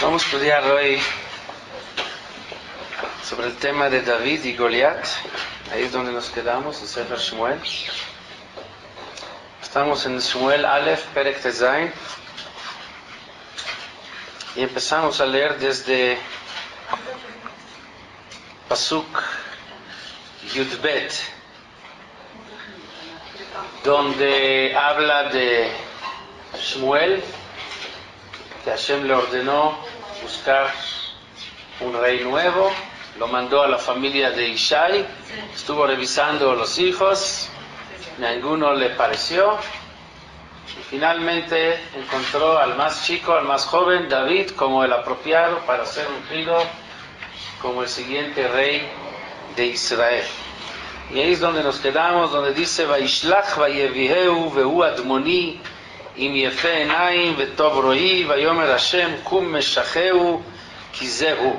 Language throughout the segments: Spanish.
Vamos a estudiar hoy sobre el tema de David y Goliat. Ahí es donde nos quedamos, en Sefer Shmuel. Estamos en Shmuel Aleph, Perek Tezain. Y empezamos a leer desde Pasuk Yudbet, donde habla de Shmuel, que Hashem le ordenó buscar un rey nuevo, lo mandó a la familia de Ishai, estuvo revisando los hijos, ninguno le pareció, y finalmente encontró al más chico, al más joven, David, como el apropiado para ser ungido como el siguiente rey de Israel. Y ahí es donde nos quedamos, donde dice: Vaishlach vayeviheu vehu admoni im yefe enaim vetov roi vayomer Hashem kum meshacheu kizehu.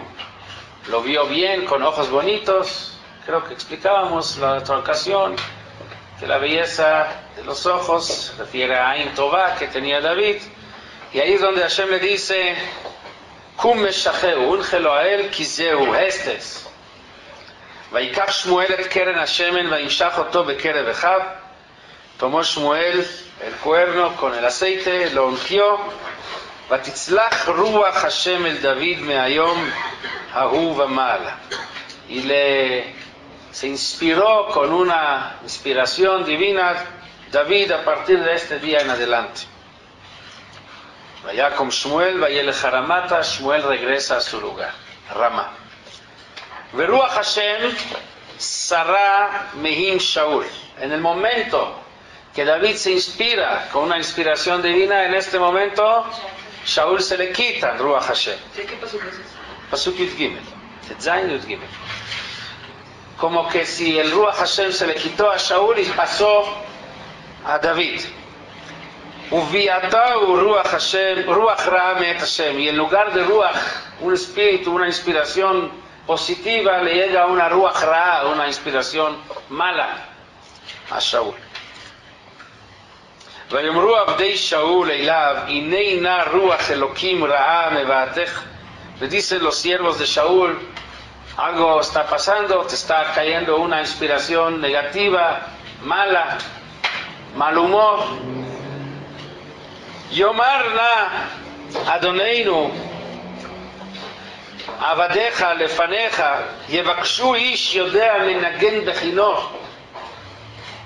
Lo vio bien, con ojos bonitos. Creo que explicábamos la otra ocasión que la belleza de los ojos refiere a Ain Tová que tenía David. Y ahí es donde Hashem le dice: kum meshacheu, úngelo a él, kizehu, este es. ויקח שמואל את קרן השמן וימשך אותו בקרב אחיו. tomó Shmuel el cuerno con el aceite, lo ungió. ותצלח רוח השם אל דוד מהיום ההוא ומעלה. Y se inspiró con una inspiración divina David a partir de este día en adelante. ויקום שמואל וילך רמתה. Shmuel regresa a su lugar, Ramá. Veruach Hashem Sará Mehim Shaul. En el momento que David se inspira con una inspiración divina, en este momento Shaul se le quita Ruach Hashem. ¿Qué pasó con eso? Pasuk Yud Gimel, Tetzain Yud Gimel. Como que si el Ruach Hashem se le quitó a Shaul y pasó a David. Uviatau Ruach Hashem, Ruach Ra Me'et Hashem. Y en lugar de Ruach, un espíritu, una inspiración positiva, le llega una ruach ra, una inspiración mala a Shaul. ויאמרו עבדי שאול אליו, הנה נא רוח אלוקים רעה מבעתך. Le dicen los siervos de Shaul: algo está pasando, te está cayendo una inspiración negativa, mala, mal humor. יאמר נא אדוננו עבדיך לפניך, יבקשו איש יודע מנגן בכינור,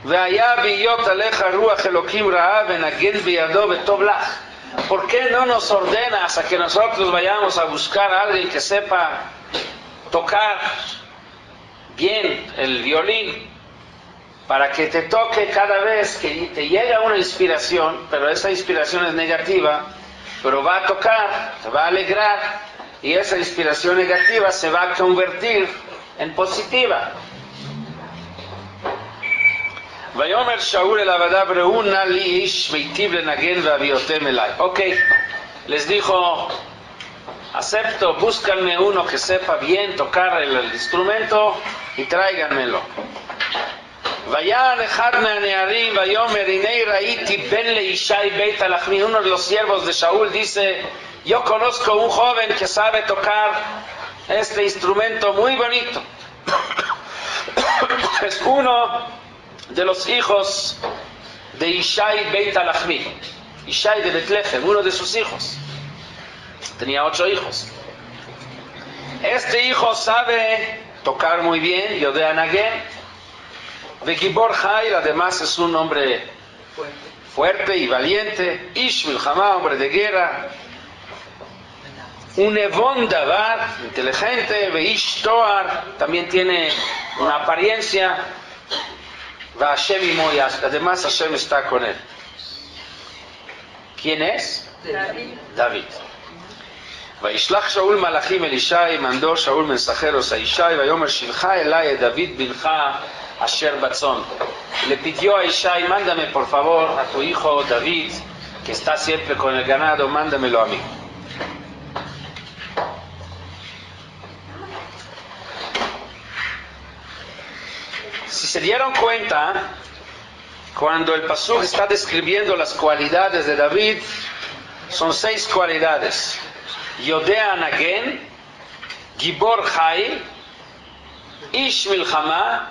והיה בהיות עליך רוח אלוקים רעה ונגן בידו וטוב לך. ¿Por qué no nos ordenas a que nosotros vayamos a buscar a alguien que sepa tocar bien el violín, para que te toque cada vez que te llega una inspiración, pero esa inspiración es negativa, pero va a tocar, te va a alegrar, y esa inspiración negativa se va a convertir en positiva? ויאמר שאול אל עבדיו ראו נא לי איש מיטיב לנגן והביאותם אליי. Ok, les dijo: acepto, búscanme uno que sepa bien tocar el instrumento y tráiganmelo. ויען אחד מהנערים ויאמר הנה ראיתי בן לישי בית הלחמי. Uno de los siervos de Shaul dice: yo conozco un joven que sabe tocar este instrumento muy bonito. Es uno de los hijos de Ishai Beit Alachmi, Ishai de Betlehem, uno de sus hijos. Tenía 8 hijos. Este hijo sabe tocar muy bien, Yodea Nagén. Vegibor Jair, además es un hombre fuerte y valiente. Ish Milhamá, hombre de guerra. Un Evon Davar, inteligente. Veish Toar, también tiene una apariencia. Va Hashem imo, además Hashem está con él. ¿Quién es? David. וישלח שאול מלאכים אל ישי, mandó Shaul mensajeros a Ishai, ויאמר שלחה אליי את דוד בנך אשר בצאן. Le pidió a Ishai: mándame por favor a tu hijo David, que está siempre con el ganado, mándamelo a mí. Si se dieron cuenta, cuando el pasuk está describiendo las cualidades de David, son 6 cualidades. Yodea Nagen, Gibor Chai, Ish Milchama,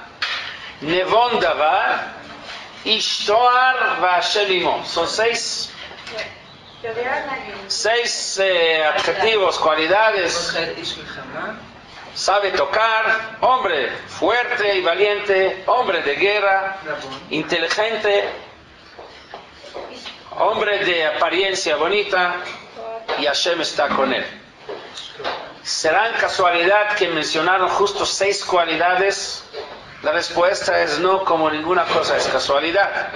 Nevon Davar, Ish Toar Vashem Imo. Son seis adjetivos, cualidades. Sabe tocar, hombre fuerte y valiente, hombre de guerra, inteligente, hombre de apariencia bonita, y Hashem está con él. ¿Serán casualidad que mencionaron justo 6 cualidades? La respuesta es no, como ninguna cosa es casualidad.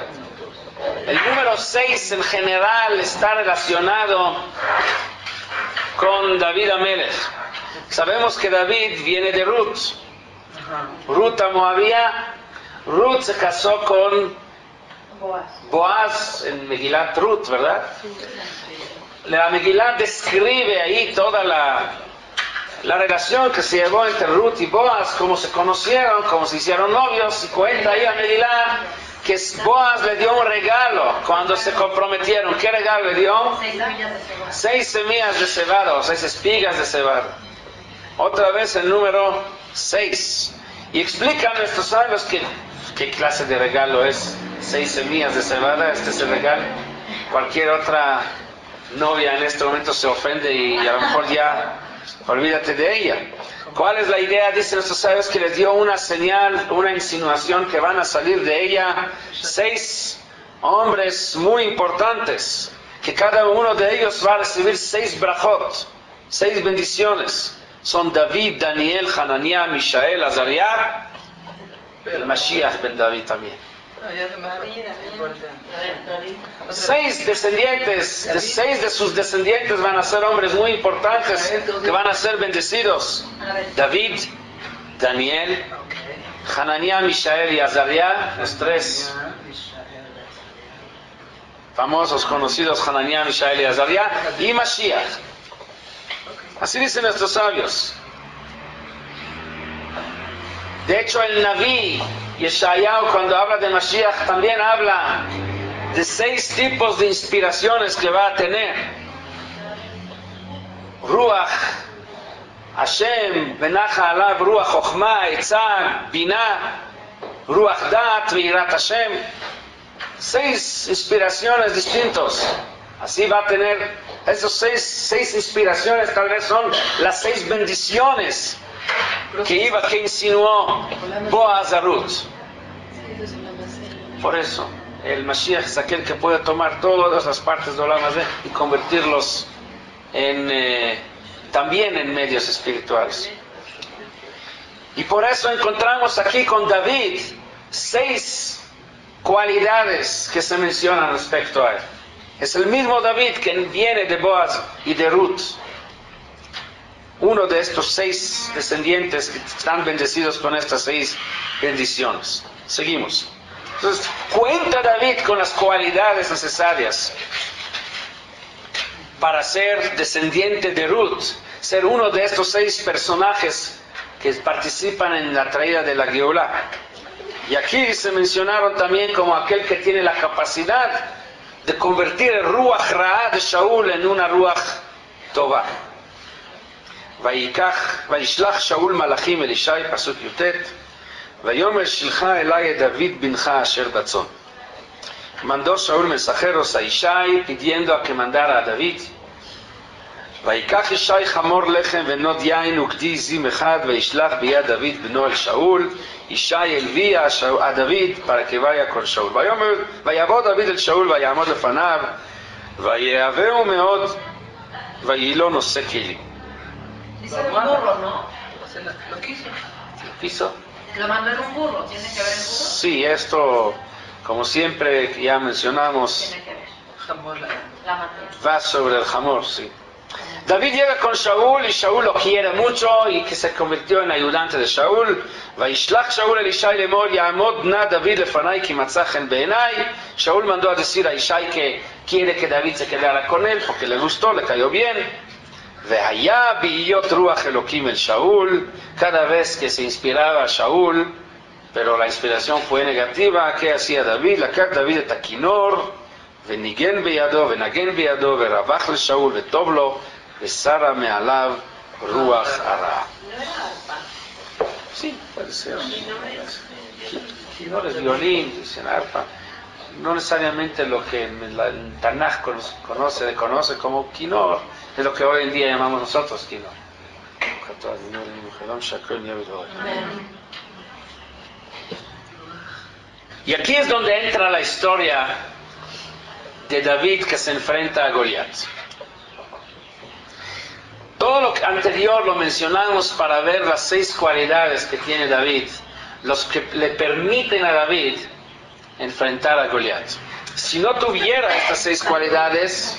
El número 6 en general está relacionado con David Amelech. Sabemos que David viene de Ruth. Ruth Moabía. Ruth se casó con Boaz en Megilat Ruth, ¿verdad? La Megilat describe ahí toda la relación que se llevó entre Ruth y Boaz, cómo se conocieron, cómo se hicieron novios, y cuenta ahí a Megilat que Boaz le dio un regalo cuando se comprometieron. ¿Qué regalo le dio? 6 semillas de cebada, o 6 espigas de cebada. Otra vez el número 6. Y explican nuestros sabios qué clase de regalo es 6 semillas de cebada. Este es el regalo. Cualquier otra novia en este momento se ofende y a lo mejor ya olvídate de ella. ¿Cuál es la idea? Dicen nuestros sabios que les dio una señal, una insinuación que van a salir de ella 6 hombres muy importantes, que cada uno de ellos va a recibir 6 brajot, 6 bendiciones. Son David, Daniel, Hananiah, Mishael, Azariah, el Mashiach ben David también. 6 descendientes, 6 de sus descendientes van a ser hombres muy importantes que van a ser bendecidos. David, Daniel, Hananiah, Mishael y Azariah, los 3 famosos, conocidos, Hananiah, Mishael y Azariah, y Mashiach. Así dicen nuestros sabios. De hecho, el Naví Yeshayahu, cuando habla de Mashiach, también habla de 6 tipos de inspiraciones que va a tener. Ruach Hashem, Benacha Alav, Ruach Chochma, Etzah, Binah, Ruach Dat, Veirat Hashem. 6 inspiraciones distintos. Así va a tener esos 6 inspiraciones, tal vez son las 6 bendiciones que insinuó Boaz a Ruth. Por eso, el Mashiach es aquel que puede tomar todas las partes de Olam Hazé y convertirlos también en medios espirituales. Y por eso encontramos aquí con David 6 cualidades que se mencionan respecto a él. Es el mismo David que viene de Boaz y de Ruth. Uno de estos 6 descendientes que están bendecidos con estas 6 bendiciones. Seguimos. Entonces, cuenta David con las cualidades necesarias para ser descendiente de Ruth, ser uno de estos 6 personajes que participan en la traída de la Geulá. Y aquí se mencionaron también como aquel que tiene la capacidad de convertir el Ruach Ra'ah de Shaul en una Ruach Tová. Vayishlach Shaul Malachim el Ishai, pasuk Yutet, Vayomer Shilcha Elai David bincha Asher Batzon. Mandó Shaul mensajeros a Ishai pidiendo a que mandara a David. ויקח ישי חמור לחם ונוד יין וקדי זים אחד וישלח ביד דוד בנו אל שאול. ישי הביא a David para que vaya con Shaul. ויבוא דוד אל שאול ויעמוד לפניו ויאהבהו מאוד ויהי לו נושא כלים. Dice de un burro, ¿no? ¿Lo quiso? Lo mandó en un burro, ¿tiene que ver el burro? Sí, esto, como siempre ya mencionamos, Tiene que ver. La manera. va sobre el jamor, sí. David llega con Shaul y Shaul lo quiere mucho y que se convirtió en ayudante de Shaul. Vaishlach Shaul el Ishai lemor yamod na David lefanai ki matzah chen beinai. Shaul mandó a decir a Ishai que quiere que David se quedara con él porque le gustó, le cayó bien. Vehaya biyot ruach elokim el Shaul. Cada vez que se inspiraba a Shaul, pero la inspiración fue negativa, ¿qué hacía David? לקח דוד את הכינור וניגן בידו ונגן בידו ורווח לשאול וטוב לו Besara me'alav ruach hara. Sí, puede ser. Quinor es violín, dicen arpa. No necesariamente lo que el Tanaj conoce como quinor, es lo que hoy en día llamamos nosotros quinor. Y aquí es donde entra la historia de David que se enfrenta a Goliat. Todo lo anterior lo mencionamos para ver las 6 cualidades que tiene David, los que le permiten a David enfrentar a Goliat. Si no tuviera estas 6 cualidades,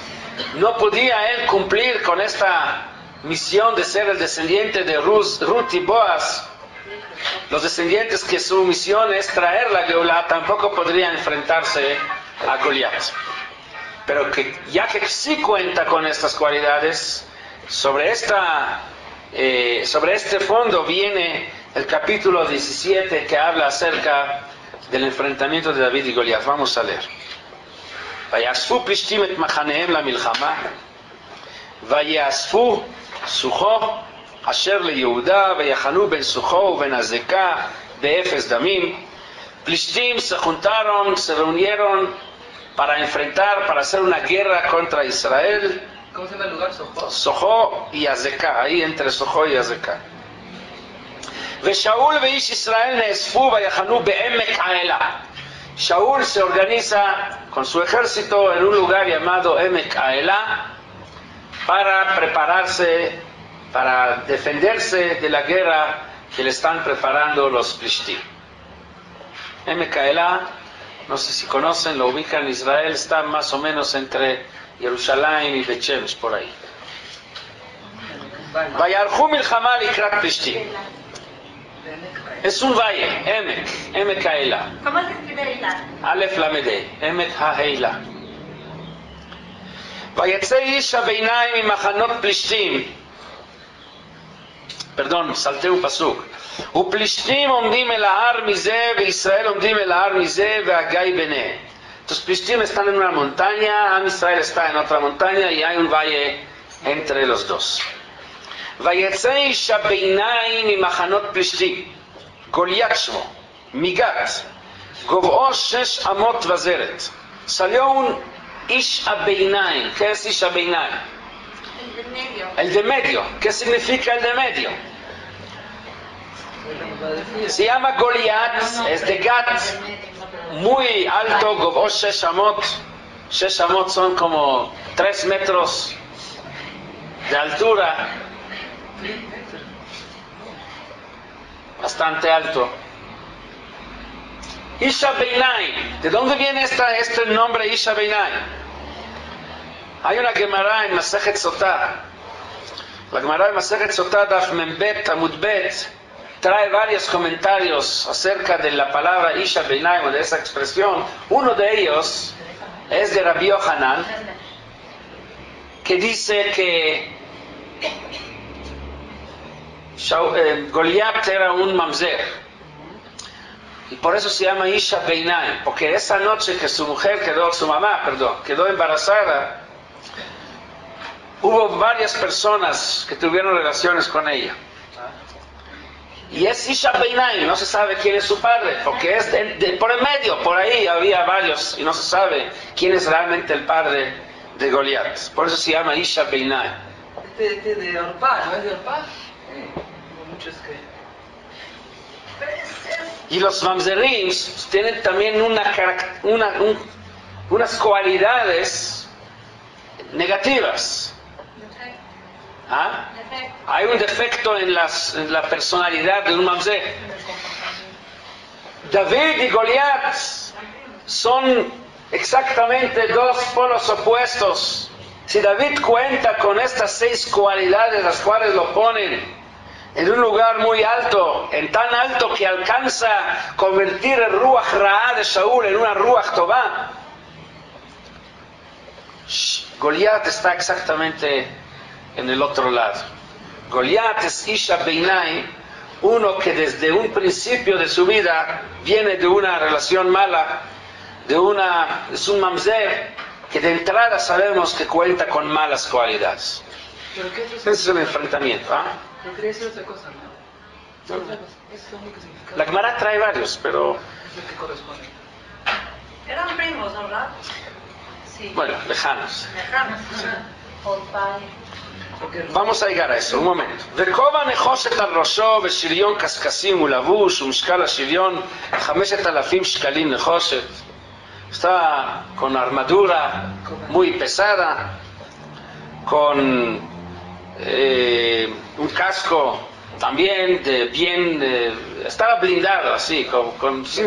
no podía él cumplir con esta misión de ser el descendiente de Ruth y Boaz. Los descendientes que su misión es traer la Geulah, tampoco podría enfrentarse a Goliat. Pero ya que sí cuenta con estas cualidades, sobre este fondo viene el capítulo 17 que habla acerca del enfrentamiento de David y Goliat. Vamos a leer. ויאספו פלישתים את מחניהם למלחמה, ויאספו סוכו אשר ליהודה, ויחנו בין סוכו ובין הזקה באפס דמים. Plishtim se juntaron, se reunieron para enfrentar, para hacer una guerra contra Israel. ¿Cómo se llama el lugar? Sojo. Sojo y Azekah, ahí entre Sojo y Azekah. ושאול ואיש ישראל נאספו ויחנו בעמק האלה. Shaul se organiza con su ejército en un lugar llamado Emek Haelah para prepararse, para defenderse de la guerra que le están preparando los Plishtim. Emek Haelah, no sé si conocen, lo ubican en Israel, está más o menos entre Jerusalén y Bet Shemesh, por ahí. ויערכו מלחמה לקראת פלישתים. Es un valle, Emek Haelah. ¿Cómo se escribe Haelah? Aleph Lamedei, Emek Haelah. ויצא איש הביניים ממחנות פלישתים. פרדון, salté un pasuk. ופלישתים עומדים אל ההר מזה, וישראל עומדים אל ההר מזה, והגיא ביניהם. Entonces Plishtim están en una montaña, Am Israel está en otra montaña, y hay un valle entre los dos. ויצא איש הביניים ממחנות פלישתים. גוליית שמו, מגת, גובהו 6 אמות וזרת. Salió un ish abeinayim. ¿Qué es ish abeinayim? El de medio. El de medio. ¿Qué significa el de medio? Se llama Goliat, es de Gat, muy alto, gobho 6 amot. 6 amot son como 3 metros de altura. Bastante alto. Isha Beinayim. ¿De dónde viene este nombre Isha Beinayim? Hay una Gemara en Masechet Sotah. La Gemara en Masechet Sotah, Daf Membet, Amud Bet, trae varios comentarios acerca de la palabra Isha Beinayim, o de esa expresión. Uno de ellos es de Rabbi Yohanan, que dice que Goliat era un mamzer, y por eso se llama Isha Beinayim, porque esa noche que su mamá quedó embarazada, hubo varias personas que tuvieron relaciones con ella, y es Isha Beinayim, no se sabe quién es su padre, porque es por el medio, por ahí había varios, y no se sabe quién es realmente el padre de Goliat, por eso se llama Isha Beinayim. De Orpá, ¿no es de Orpá? Muchos que... Y los mamzerim tienen también unas cualidades negativas. ¿Ah? Hay un defecto en la personalidad de un mamzer. David y Goliat son exactamente dos polos opuestos. Si David cuenta con estas 6 cualidades, las cuales lo ponen en un lugar muy alto, en tan alto que alcanza a convertir el Ruach Ra'á de Shaul en una Ruach Tová, Goliat está exactamente en el otro lado. Goliat es Isha Beinayim, uno que desde un principio de su vida viene de una relación mala, es un mamzer que de entrada sabemos que cuenta con malas cualidades. ¿Pero qué es Ese es el enfrentamiento. ¿Ah? Pero quería decir otra cosa, ¿no? Otra cosa. ¿Es lo único significado? La Gemara trae varios, pero Es lo que corresponde. Eran primos, ¿verdad? Sí. bueno, lejanos. Lejanos. Porque Vamos a llegar a eso, un momento. וכובע נחושת על ראשו ושריון קשקשים ולבוש ומשקל השריון 5,000 שקלים נחושת. Está con armadura muy pesada, con un casco también de bien, estaba blindado así,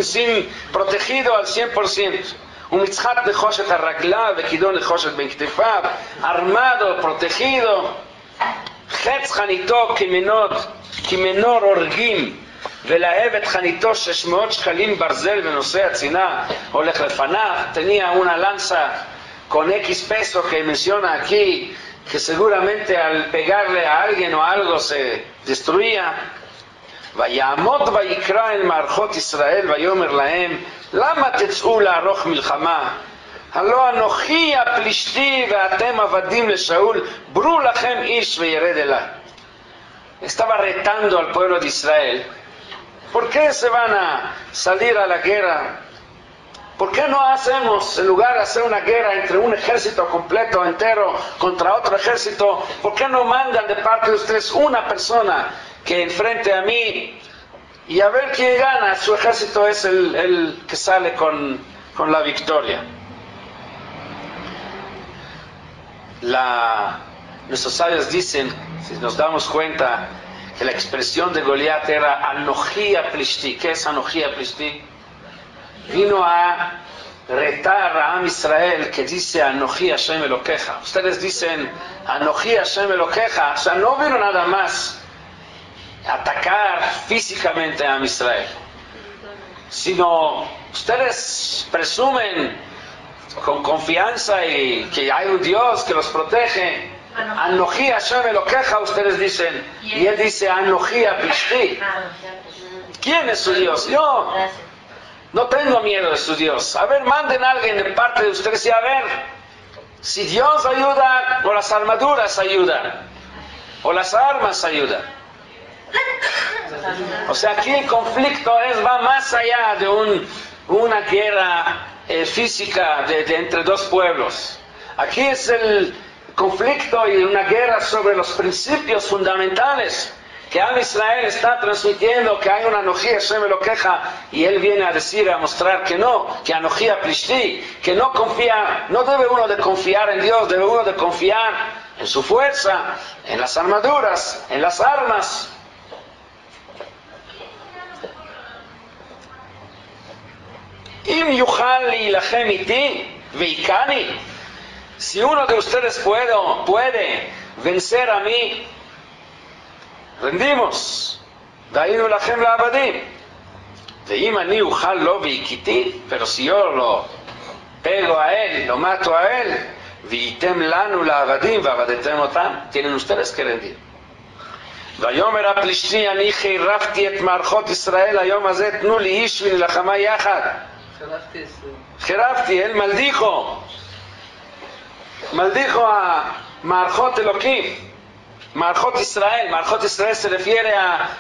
sin protegido al 100%. ומצחת נחושת על רגליו וכידון נחושת בין כתפיו, armado, protegido. חץ חניתו כמנור הורגים, ולהב את חניתו 600 שקלים ברזל ונושא הצינה הולך לפניו. tenía una lanza con X peso que menciona aquí, que seguramente al pegarle a alguien o algo se destruía. ויעמוד ויקרא אל מערכות ישראל ויאמר להם למה תצאו לערוך מלחמה הלא אנוכי הפלישתי ואתם עבדים לשאול ברו לכם איש וירד אליי. Estaba retando al pueblo de Israel. ¿Por qué se van a salir a la guerra? ¿Por qué no hacemos, en lugar de hacer una guerra entre un ejército completo, entero, contra otro ejército, por qué no mandan de parte de ustedes una persona que enfrente a mí y a ver quién gana? Su ejército es el que sale con la victoria. Nuestros sabios dicen, si nos damos cuenta, que la expresión de Goliat era Anoji Plishti. ¿Qué es Anoji Plishti? Vino a retar a Am Israel, que dice Anoji Hashem Elokeja. Ustedes dicen Anoji Hashem Elokeja, o sea, no vino nada más atacar físicamente a Am Israel, sino ustedes presumen con confianza y que hay un Dios que los protege. Anoji Hashem Elokeja, ustedes dicen, y él dice Anoji Plishti. ¿Quién es su Dios? Yo no tengo miedo de su Dios. A ver, manden a alguien de parte de ustedes y a ver si Dios ayuda o las armaduras ayudan o las armas ayudan. O sea, aquí el conflicto va más allá de una guerra física de entre dos pueblos. Aquí es el conflicto y una guerra sobre los principios fundamentales que Am Israel está transmitiendo, que hay una Anoji Hashem Elokeja, y él viene a decir, a mostrar que no, que Anoji Plishti, que no confía, no debe uno de confiar en Dios, debe uno de confiar en su fuerza, en las armaduras, en las armas. Im yuchal leilachem iti veikani, si uno de ustedes puede vencer a mí, rendimos. Dainu lachem la'abadim. Veim ani uchal lo veikiti, pero si yo lo pego a él, lo mato a él, vitem lanu la'abadim va'avadetem otam, tienen ustedes que rendir. ויאמר הפלישתי אני חירפתי את מערכות ישראל היום הזה תנו לי איש ונלחמה יחד. חירפתי, él maldijo a מערכות אלוקים, מערכות ישראל. מערכות ישראל se refiere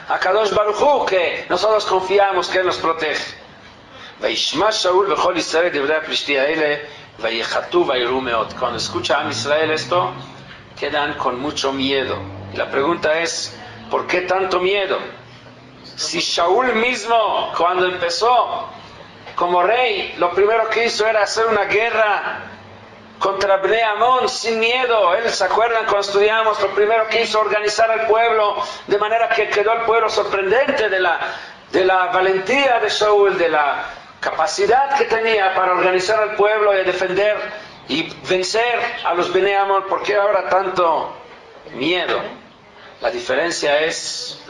a Kadosh Baruch Hu, que nosotros confiamos que él nos protege. וישמע שאול וכל ישראל דברי הפלישתי האלה ויחתו ויראו מאוד. Cuando escucha a Israel esto, quedan con mucho miedo. Y la pregunta es, ¿por qué tanto miedo? Si Shaul mismo, cuando empezó como rey, lo primero que hizo era hacer una guerra contra Bnei Amón sin miedo. Él, ¿se acuerdan cuando estudiamos? Lo primero que hizo, organizar al pueblo, de manera que quedó el pueblo sorprendente de la valentía de Shaul, de la capacidad que tenía para organizar al pueblo y defender y vencer a los Bnei Amón. ¿Por qué ahora tanto miedo? La diferencia es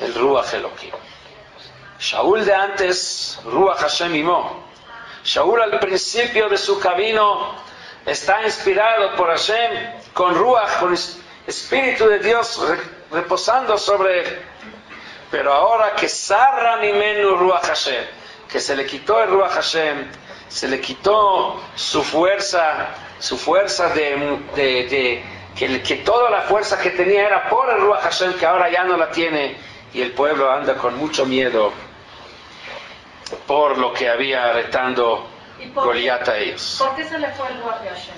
el Ruach Elohim. Shaul de antes, Ruach Hashem Imo. Shaul al principio de su camino está inspirado por Hashem, con Ruach, con Espíritu de Dios reposando sobre él. Pero ahora que Sarra Mimenu Ruach Hashem, que se le quitó el Ruach Hashem, se le quitó su fuerza que toda la fuerza que tenía era por el Ruach Hashem, que ahora ya no la tiene, y el pueblo anda con mucho miedo por lo que había retando Goliat a ellos. ¿Por qué se le fue el Ruach de Hashem?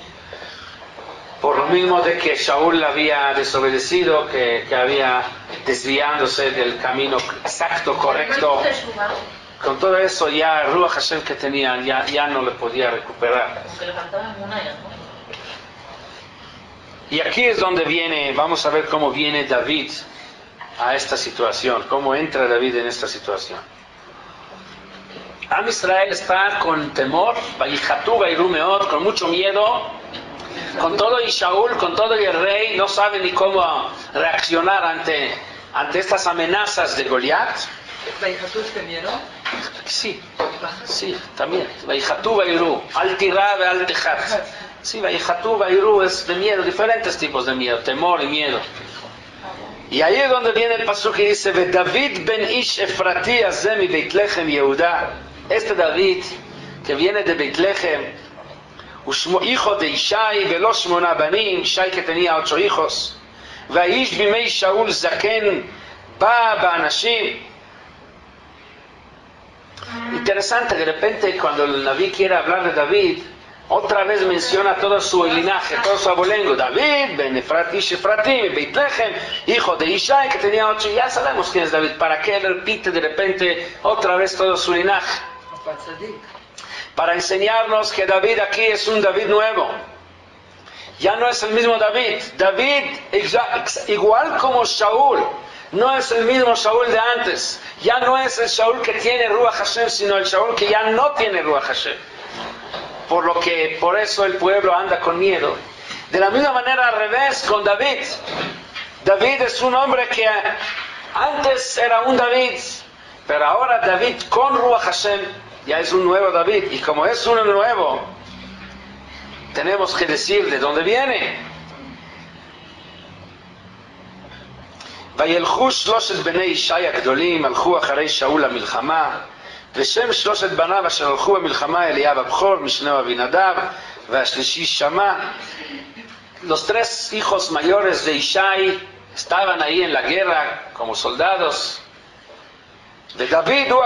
Por lo mismo de que Shaul había desobedecido, que había desviándose del camino exacto, correcto. Con todo eso ya el Ruach Hashem que tenía ya no le podía recuperar. Porque le faltaban munayas, ¿no? Y aquí es donde viene, vamos a ver cómo viene David a esta situación, cómo entra David en esta situación. Am Israel está con temor, Vayijatú, Vayirú Meod, con mucho miedo, con todo y Shaul, con todo y el rey, no sabe ni cómo reaccionar ante estas amenazas de Goliat. ¿Vayijatú temieron? Sí, también. Vayijatú, Vayirú, al tirá, al tejat. Sí, Vayijatú, Vayirú es de miedo, diferentes tipos de miedo, temor y miedo. Y ahí es donde viene el pasuk que dice, Ve David ben Ish Efrati azeh mi Beit Lechem Yehuda. Este David, que viene de Beit Lechem, hijo de Ishai, velo shmona banim, Ishai que tenía 8 hijos, Vaish bimei Shaul zaken, ba ba'anashim. Interesante, de repente cuando el Naví quiere hablar de David, otra vez menciona todo su linaje, todo su abolengo. David, ben Efrati, Efratim, Beit Lechem, hijo de Ishai, que tenía 8. Ya sabemos quién es David. ¿Para qué repite de repente otra vez todo su linaje? Para enseñarnos que David aquí es un David nuevo. Ya no es el mismo David. David, igual como Shaul, no es el mismo Shaul de antes. Ya no es el Shaul que tiene Ruach Hashem, sino el Shaul que ya no tiene Ruach Hashem. Por eso el pueblo anda con miedo. De la misma manera al revés con David. David es un hombre que antes era un David, pero ahora David con Ruach Hashem ya es un nuevo David. Y como es uno nuevo, tenemos que decir de dónde viene. וילכו 3 בני ישי הגדולים, הלכו אחרי שאול למלחמה, ושם 3 בניו אשר הלכו במלחמה, אליאב הבכור, משנהו אבינדב, והשלישי שמע. Los 3 hijos mayores de Ishai estaban ahí en la guerra como soldados. ודוד הוא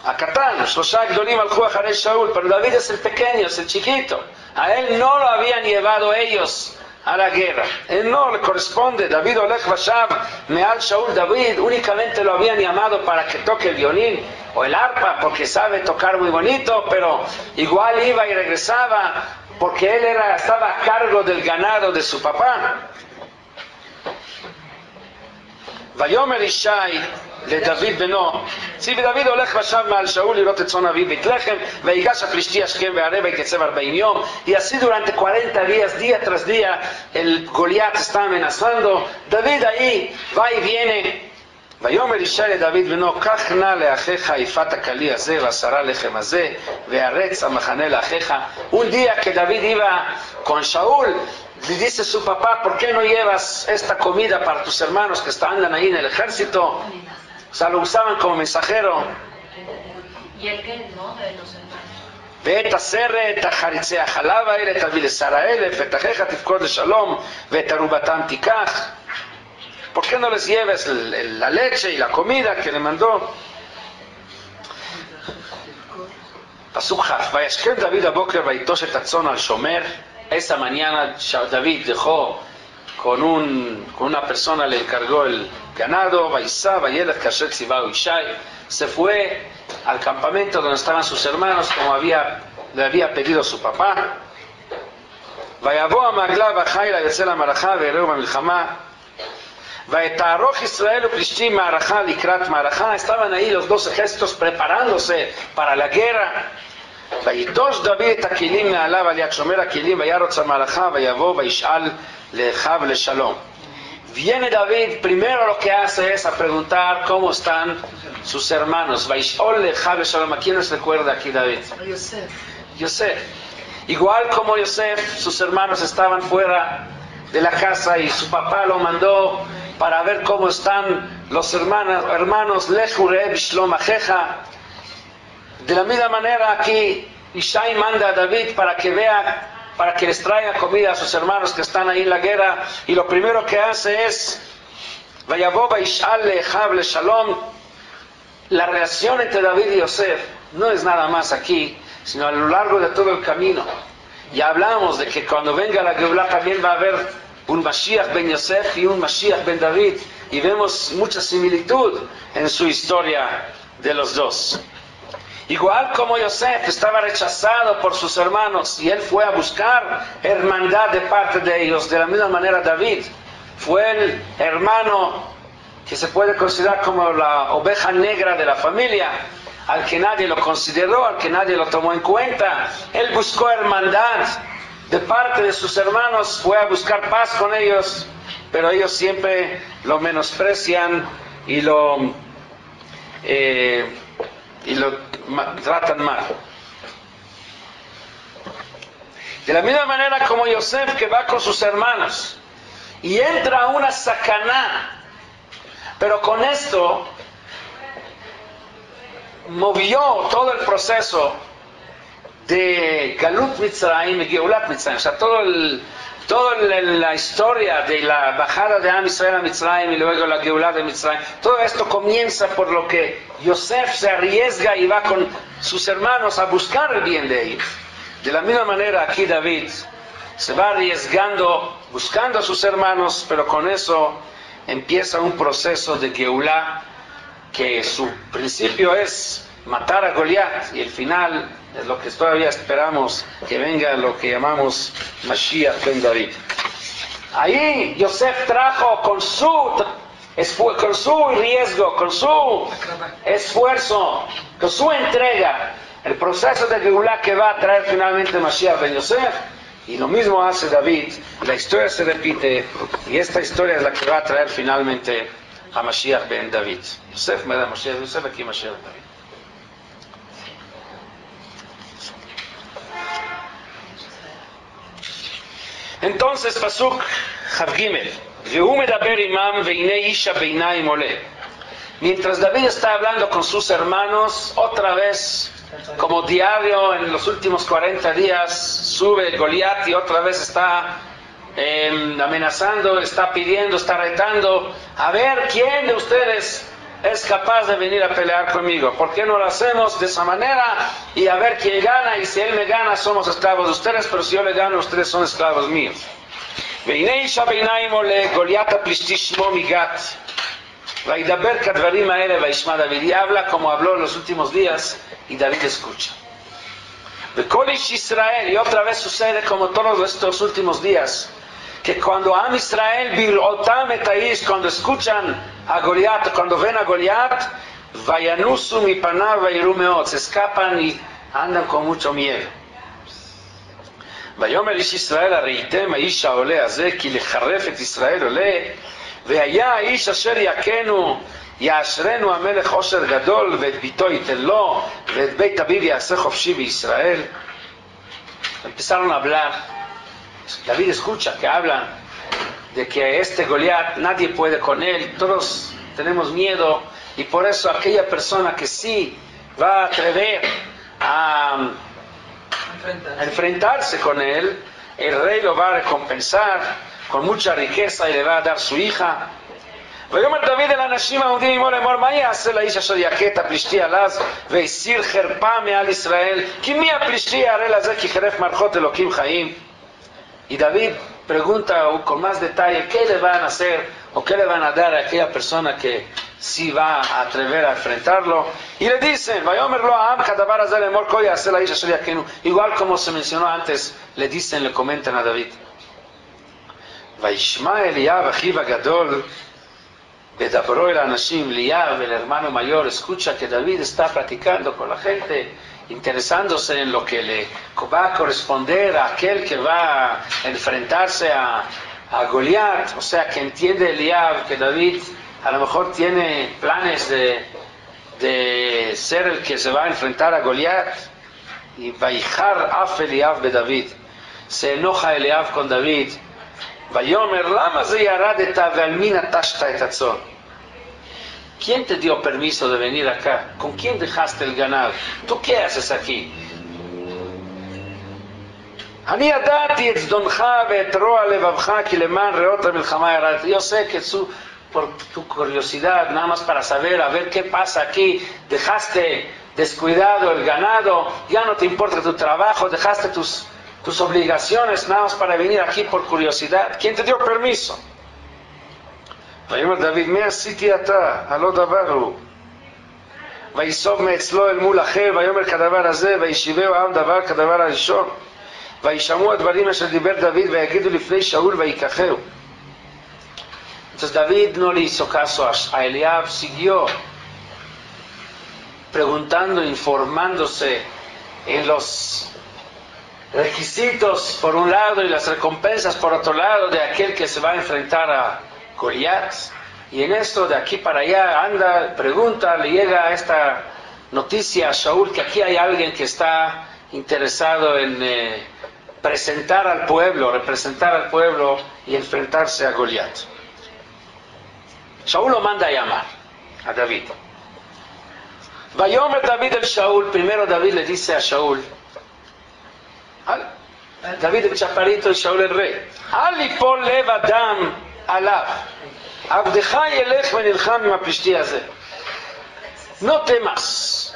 הקטן, 3 גדולים הלכו אחרי שאול, pero David es el pequeño, es el chiquito. A él no lo habían llevado ellos a la guerra. Él no le corresponde. David Olech Bashav Meal Shaul. David únicamente lo habían llamado para que toque el violín o el arpa, porque sabe tocar muy bonito, pero igual iba y regresaba, porque él estaba a cargo del ganado de su papá. ויאמר ישי לדוד בנו, צי ודוד הולך ושב מעל שאול לראות את צאן אביו בית לחם, ויגש הפלישתי השכם והערב ויתייצב 40 יום. Y así durante 40 días, día tras día, el Goliat está amenazando. David ahí va y viene. ויאמר ישי לדוד בנו, קח נא לאחיך יפת הכלי הזה ועשרה לחם הזה, והרץ המחנה לאחיך. Un día que David iba con Shaul, le dice su papá, ¿por qué no llevas esta comida para tus hermanos que andan ahí en el ejército? O sea, lo usaban como mensajero. ¿Y el qué, no? De los hermanos. ואת הסרט החריצי החלב האלה תביא לשר האלף, ואת אחיך תפקוד לשלום, ואת ערובתם תיקח. ¿Por qué no les lleves la leche y la comida que le mandó? פסוק כ' וישכם דוד הבוקר ויטוש את הצאן על שומר. Esa mañana David dejó con una persona, le encargó el ganado, Vaisá, Vayelech, Kasher, Tzivao, Ishai. Se fue al campamento donde estaban sus hermanos, como le había pedido su papá. ויבוא המעגלה והחיל יצא למערכה ויראו במלחמה. ויתערוך ישראל ופלישתים מערכה לקראת מערכה. Estaban ahí los 2 ejércitos preparándose para la guerra. ויטוש דוד את הכלים מעליו על יד שומר הכלים וירוץ המערכה ויבוא וישאל לאחיו לשלום. Viene David, primero lo que hace es a preguntar cómo están sus hermanos. וישאל לאחיו לשלום. ¿A quién les recuerda aquí David? Yosef. Igual como Yosef, sus hermanos estaban fuera de la casa y su papá lo mandó para ver cómo están los hermanos. Lechu reh b'shlom achecha. De la misma manera aquí Ishai manda a David para que vea para que les traiga comida a sus hermanos que están ahí en la guerra, y lo primero que hace es Vayabó Vaishal Le'echav Le'shalom. La relación entre David y Yosef no es nada más aquí, sino a lo largo de todo el camino. Ya hablamos de que cuando venga la Geulah también va a haber un Mashiach ben Yosef y un Mashiach ben David, y vemos mucha similitud en su historia de los dos. Igual como Yosef estaba rechazado por sus hermanos y él fue a buscar hermandad de parte de ellos, de la misma manera David fue el hermano que se puede considerar como la oveja negra de la familia, al que nadie lo consideró, al que nadie lo tomó en cuenta. Él buscó hermandad de parte de sus hermanos, fue a buscar paz con ellos, pero ellos siempre lo menosprecian y lo tratan mal. De la misma manera como Yosef, que va con sus hermanos y entra a una sacaná, pero con esto movió todo el proceso de Galut Mitzrayim y Geulat Mitzrayim, o sea, toda la historia de la bajada de Am Israel a Mitzrayim y luego la Geulat de Mitzrayim. Todo esto comienza por lo que Yosef se arriesga y va con sus hermanos a buscar el bien de ellos. De la misma manera aquí David se va arriesgando, buscando a sus hermanos, pero con eso empieza un proceso de Geulah que su principio es matar a Goliat, y el final es lo que todavía esperamos, que venga lo que llamamos Mashiach ben David. Ahí Yosef trajo con su riesgo, con su esfuerzo, con su entrega, el proceso de Geulah que va a traer finalmente Mashiach ben Yosef. Y lo mismo hace David, la historia se repite, y esta historia es la que va a traer finalmente a Mashiach ben David. Yosef me da Mashiach, Yosef aquí Mashiach ben David. Entonces, Pasuk Chav Gimel, Vehu medaber imam veine isha beinaim ole. Mientras David está hablando con sus hermanos, otra vez, como diario en los últimos 40 días, sube Goliat y otra vez está amenazando, está pidiendo, está retando, a ver quién de ustedes es capaz de venir a pelear conmigo. ¿Por qué no lo hacemos de esa manera? Y a ver quién gana, y si él me gana somos esclavos de ustedes, pero si yo le gano ustedes son esclavos míos. והנה איש הביניים עולה, גוליית הפלישתי שמו מגת, וידבר כדברים האלה וישמע דוד. Y habla como habló en los últimos días, y David escucha. וכל איש Israel, y otra vez sucede como todos estos últimos días, que cuando Am Israel bil'otam et haish, cuando escuchan a Goliat, cuando ven a Goliat, vayanusu mipanav vairu meot, se escapan y andan con mucho miedo. ויאמר איש ישראל, הראיתם האיש העולה הזה, כי לחרף את ישראל עולה, והיה האיש אשר יכנו, יאשרנו המלך עושר גדול, ואת ביתו ייתן לו, ואת בית אביו יעשה חופשי בישראל. Empezaron a hablar. David escucha que hablan de que este Goliat nadie puede con él, todos tenemos miedo, y por eso aquella persona que sí va a atrever a enfrentarse con él, el rey lo va a recompensar con mucha riqueza y le va a dar su hija. ויאמר דוד אל האנשים העומדים עמו לאמור, מה יעשה לאיש אשר יכה את הפלישתי עליו והסיר חרפה מעל ישראל, כי מי הפלישתי הערל הזה כי חרף מערכות אלוקים חיים. Y David pregunta con más detalle qué le van a hacer o qué le van a dar a aquella persona que sí va a atrever a enfrentarlo. Y le dicen, igual como se mencionó antes, le dicen, le comentan a David. Eliab, el hermano mayor, escucha que David está platicando con la gente, interesándose en lo que le va a corresponder a aquel que va a enfrentarse a Goliat. O sea, que entiende Eliab que David a lo mejor tiene planes de ser el que se va a enfrentar a Goliat. Y Vaijar af Eliab be David, se enoja Eliab con David. Vayomer lama ze yaradeta ve'al min atashta et hatzon. ¿Quién te dio permiso de venir acá? ¿Con quién dejaste el ganado? ¿Tú qué haces aquí? אני ידעתי את זדונך ואת רוע לבבך כי למען ראות המלחמה ירדת. Yo sé que por tu curiosidad, nada más para saber, a ver qué pasa aquí, dejaste descuidado el ganado, ya no te importa tu trabajo, dejaste tus obligaciones, nada más para venir aquí por curiosidad. ¿Quién te dio permiso? ויאמר דוד, מי עשיתי אתה? הלא דבר הוא. ויסוב מאצלו אל מול אחר, ויאמר כדבר הזה, וישיבהו העם דבר כדבר הראשון. וישמעו הדברים אשר דיבר דוד, ויגידו לפני שאול, ויקחהו. Entonces David no le hizo caso a Eliab, siguió preguntando, informándose en los requisitos por un lado y las recompensas por otro lado de aquel que se va a enfrentar a Goliat. Y en esto de aquí para allá anda, pregunta, le llega esta noticia a Shaul que aquí hay alguien que está interesado en presentar al pueblo, representar al pueblo y enfrentarse a Goliat. Shaul lo manda a llamar a David. Vayomer David el Shaul, primero David le dice a Shaul, David el chaparrito y Shaul el rey, Al yipol lev adam alav, abdecha yelech venilcham im apishti hazeh. No temas,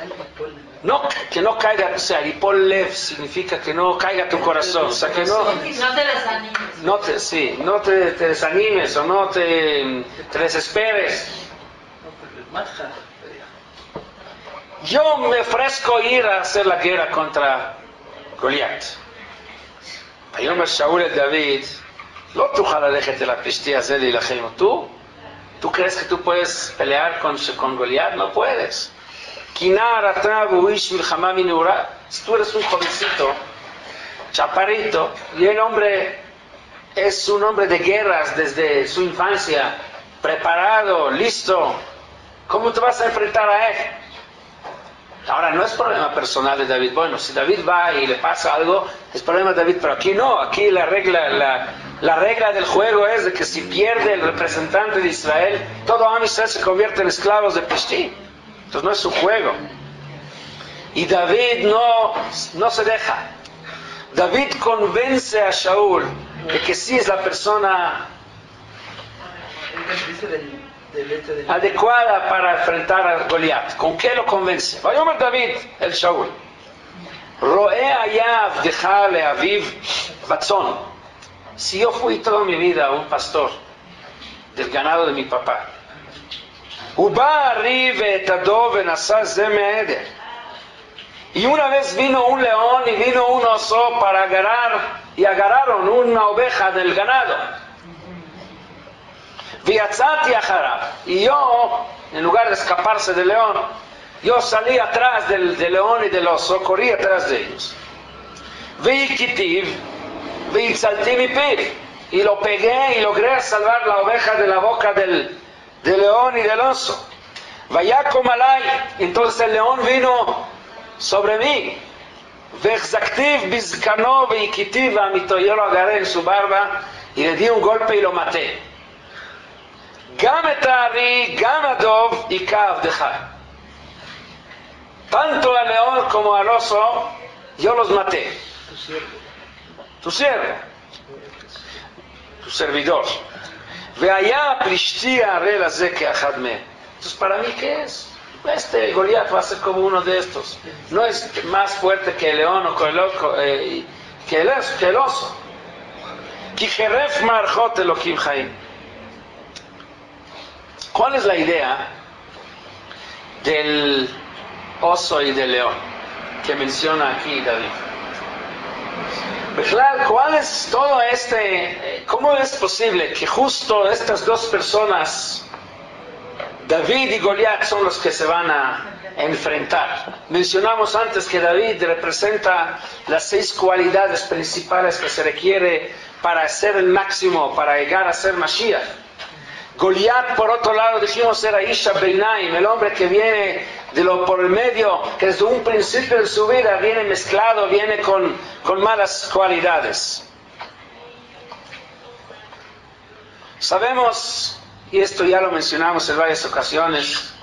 que no caiga, o sea, yipol lev significa que no caiga tu corazón, o sea, que no te desanimes. No te desanimes o no te desesperes. Yo me ofrezco ir a hacer la guerra contra Goliat. ויאמר שאול אל דוד, לא תוכל ללכת אל הפלישתי הזה להילחם. ¿Tú crees que tú puedes pelear con Goliat? No puedes. כי נער אתה והוא איש מלחמה מנעוריו. Tú eres un jovencito, chaparrito, y el hombre es un hombre de guerras desde su infancia, preparado, listo. ¿Cómo te vas a enfrentar a él? Ahora, no es problema personal de David. Bueno, si David va y le pasa algo, es problema de David, pero aquí no. Aquí la regla del juego es de que si pierde el representante de Israel, todo Am Israel se convierte en esclavos de Plishtim. Entonces no es su juego. Y David no se deja. David convence a Shaul de que sí es la persona adecuada para enfrentar a Goliat. ¿Con qué lo convence? Vayomer David el Shaul, Roe היה עבדך לאביו בצאן. Si yo fui toda mi vida un pastor del ganado de mi papá, ובא ארי ועתדו ונשא זה מהעדר, y una vez vino un león y vino un oso para agarrar, y agarraron una oveja del ganado. ויצאתי אחריו, y yo, en lugar de escaparse del león, yo salí atrás del león y del oso, corrí atrás de ellos. והכיתיו והצלתי מפיו, y lo pegué y logré salvar la oveja de la boca del león y del oso. ויקום עלי, entonces el león vino sobre mí. והחזקתיו בזקנו והכיתיו ועמיתו, yo lo agarré en su barba y le di un golpe y lo maté. גם את הארי, גם הדוב, היכה עבדך. Tanto al león como al oso, yo los maté. Tu siervo, tu servidor. והיה הפלישתי הערל הזה כאחד מהם. Entonces, ¿para mí qué es? Este Goliat va a ser como uno de estos. No es más fuerte que el león o que el oso. כי חרף מערכות אלוקים חיים. ¿Cuál es la idea del oso y del león que menciona aquí David? ¿Cuál es todo cómo es posible que justo estas dos personas, David y Goliat, son los que se van a enfrentar? Mencionamos antes que David representa las 6 cualidades principales que se requiere para hacer el máximo, para llegar a ser Mashiach. Goliat, por otro lado, dijimos, era Isha Beinaim, el hombre que viene por el medio, que desde un principio de su vida viene mezclado, viene con malas cualidades. Sabemos, y esto ya lo mencionamos en varias ocasiones,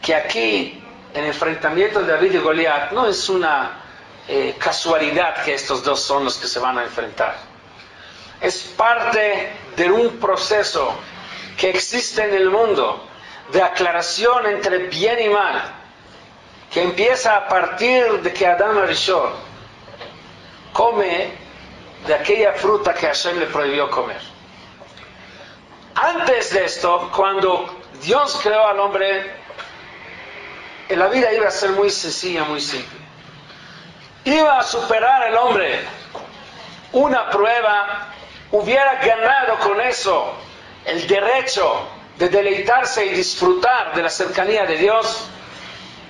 que aquí, el enfrentamiento de David y Goliat no es una casualidad que estos dos son los que se van a enfrentar. Es parte de un proceso que existe en el mundo de aclaración entre bien y mal, que empieza a partir de que Adán Arishon come de aquella fruta que Hashem le prohibió comer. Antes de esto, cuando Dios creó al hombre, la vida iba a ser muy sencilla, muy simple. Iba a superar el hombre una prueba, hubiera ganado con eso el derecho de deleitarse y disfrutar de la cercanía de Dios,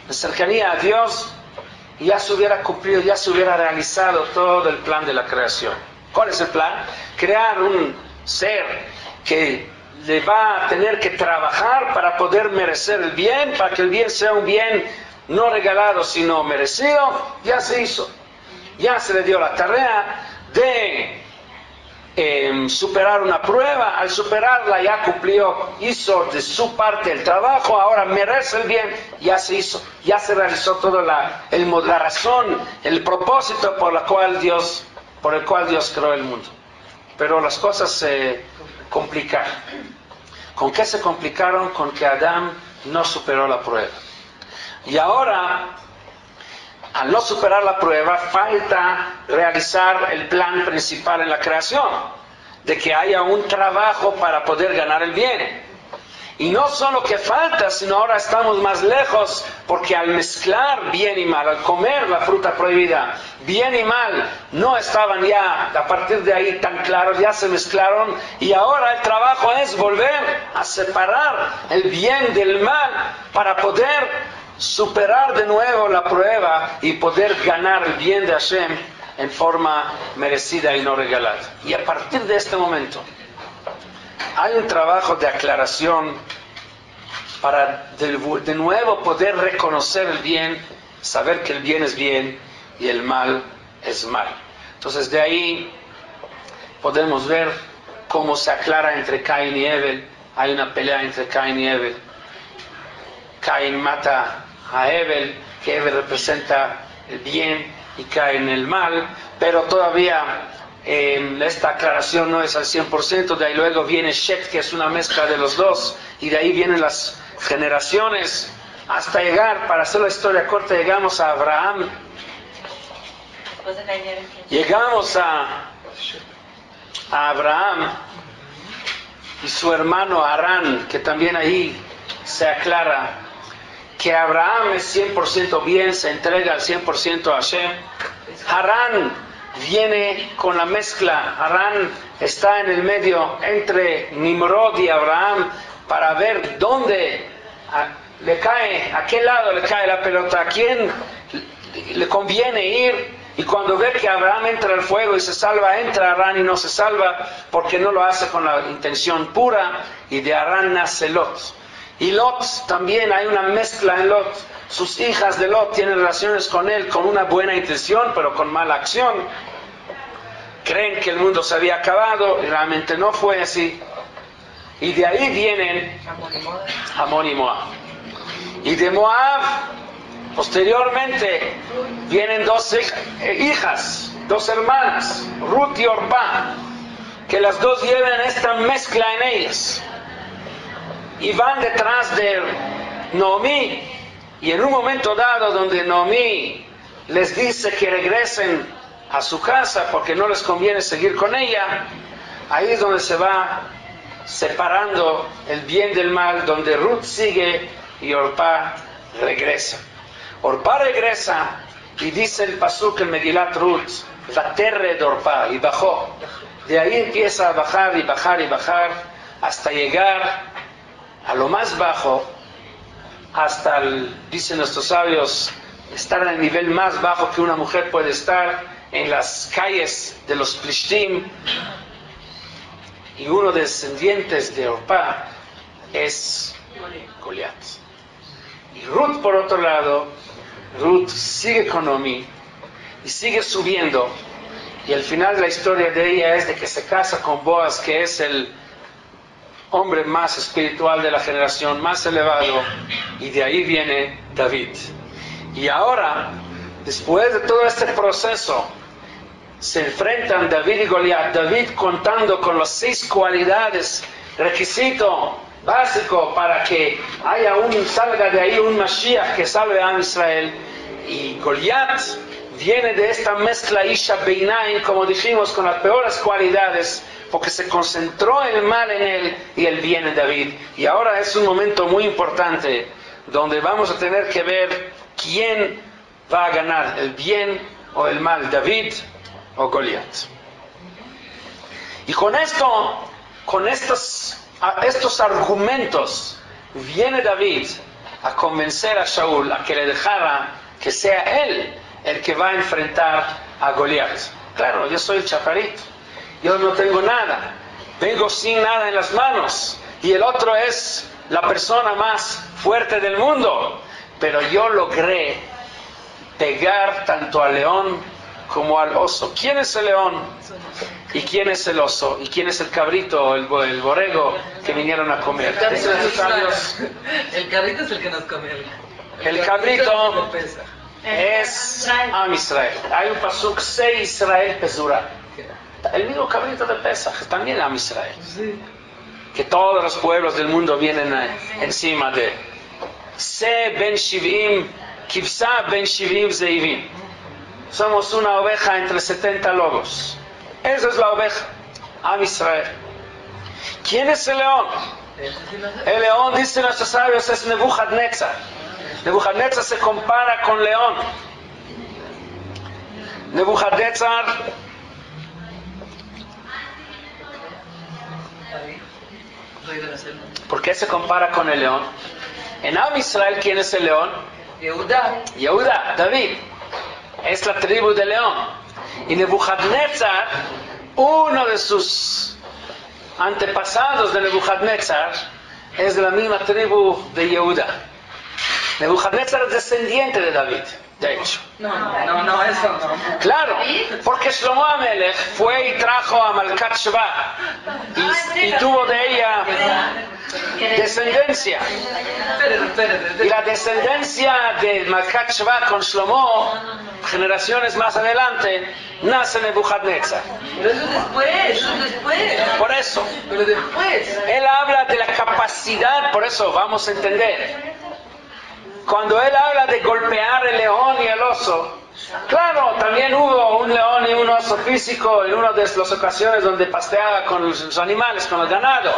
la cercanía a Dios, y ya se hubiera cumplido, ya se hubiera realizado todo el plan de la creación. ¿Cuál es el plan? Crear un ser que le va a tener que trabajar para poder merecer el bien, para que el bien sea un bien no regalado sino merecido. Ya se hizo, ya se le dio la tarea de superar una prueba. Al superarla ya cumplió, hizo de su parte el trabajo, ahora merece el bien. Ya se hizo, ya se realizó toda la razón, el propósito por el cual Dios creó el mundo. Pero las cosas se complicaron. ¿Con qué se complicaron? Con que Adán no superó la prueba. Y ahora, al no superar la prueba, falta realizar el plan principal en la creación, de que haya un trabajo para poder ganar el bien. Y no solo que falta, sino ahora estamos más lejos, porque al mezclar bien y mal, al comer la fruta prohibida, bien y mal no estaban ya a partir de ahí tan claros, ya se mezclaron, y ahora el trabajo es volver a separar el bien del mal para poder superar de nuevo la prueba y poder ganar el bien de Hashem en forma merecida y no regalada. Y a partir de este momento hay un trabajo de aclaración para de nuevo poder reconocer el bien, saber que el bien es bien y el mal es mal. Entonces de ahí podemos ver cómo se aclara entre Caín y Abel. Hay una pelea entre Caín y Abel. Caín mata a Abel, que Abel representa el bien y Caín el mal, pero todavía esta aclaración no es al 100%. De ahí luego viene Shet, que es una mezcla de los dos, y de ahí vienen las generaciones hasta llegar, para hacer la historia corta, llegamos a Abraham, llegamos a Abraham y su hermano Harán, que también ahí se aclara que Abraham es 100% bien, se entrega al 100% a Hashem. Harán viene con la mezcla. Harán está en el medio entre Nimrod y Abraham para ver dónde le cae, a qué lado le cae la pelota, a quién le conviene ir. Y cuando ve que Abraham entra al fuego y se salva, entra Harán y no se salva porque no lo hace con la intención pura, y de Harán nace Lot. Y Lot también, hay una mezcla en Lot. Sus hijas de Lot tienen relaciones con él con una buena intención, pero con mala acción. Creen que el mundo se había acabado y realmente no fue así. Y de ahí vienen Amón y Moab. Y de Moab, posteriormente, vienen dos hijas, dos hermanas, Ruth y Orpá, que las dos llevan esta mezcla en ellas. Y van detrás de Noemí, y en un momento dado donde Noemí les dice que regresen a su casa porque no les conviene seguir con ella, ahí es donde se va separando el bien del mal, donde Ruth sigue y Orpá regresa. Orpá regresa y dice el pasuk en Megilat Ruth, Vaterre de Orpá, y bajó. De ahí empieza a bajar y bajar y bajar hasta llegar a lo más bajo, hasta dicen nuestros sabios, estar en el nivel más bajo que una mujer puede estar, en las calles de los Plishtim. Y uno de los descendientes de Orpá es Goliat. Y Ruth, por otro lado, Ruth sigue con Noemí y sigue subiendo, y el final de la historia de ella es de que se casa con Boaz, que es el hombre más espiritual de la generación, más elevado, y de ahí viene David. Y ahora, Después de todo este proceso, se enfrentan David y Goliat. David contando con las 6 cualidades, requisito básico para que salga de ahí un Mashiach que salve a Israel. Y Goliat viene de esta mezcla Isha Beinaim, como dijimos, con las peores cualidades, porque se concentró el mal en él y el bien en David. Y ahora es un momento muy importante donde vamos a tener que ver quién va a ganar, el bien o el mal, David o Goliat. Y con estos argumentos viene David a convencer a Shaul a que le dejara que sea él el que va a enfrentar a Goliat. Claro, yo soy el chaparrito, yo no tengo nada, vengo sin nada en las manos, y el otro es la persona más fuerte del mundo, pero yo logré pegar tanto al león como al oso. ¿Quién es el león? ¿Y quién es el oso? ¿Y quién es el cabrito o el borrego que vinieron a comer? El cabrito es el que nos come. El cabrito es Am Israel. Hay un pasuk, Se Israel Pezura. El mismo cabrito de Pesach, también Am Israel. Que todos los pueblos del mundo vienen encima de Se Ben Shivim, Kivsa Ben Shivim Zeivim. Somos una oveja entre 70 lobos. Esa es la oveja, Am Israel. ¿Quién es el león? El león, dicen nuestros sabios, es Nebuchadnezzar. Nebuchadnezzar se compara con león. Nebuchadnezzar ¿por qué se compara con el león? En Am Israel, ¿quién es el león? Yehuda, David. Es la tribu de león. Y Nebuchadnezzar, uno de sus antepasados de Nebuchadnezzar, es de la misma tribu de Yehuda. Nebuchadnezzar es descendiente de David, de hecho. No, eso no. Claro, porque Shlomo Amelech fue y trajo a Malkat Sheba y tuvo de ella descendencia. Y la descendencia de Malkat Sheba con Shlomo, generaciones más adelante, nace Nebuchadnezzar. Pero eso después. Por eso, Pero después. él habla de la capacidad, por eso vamos a entender. Cuando él habla de golpear el león y el oso, claro, también hubo un león y un oso físico en una de las ocasiones donde pasteaba con los animales, con el ganado.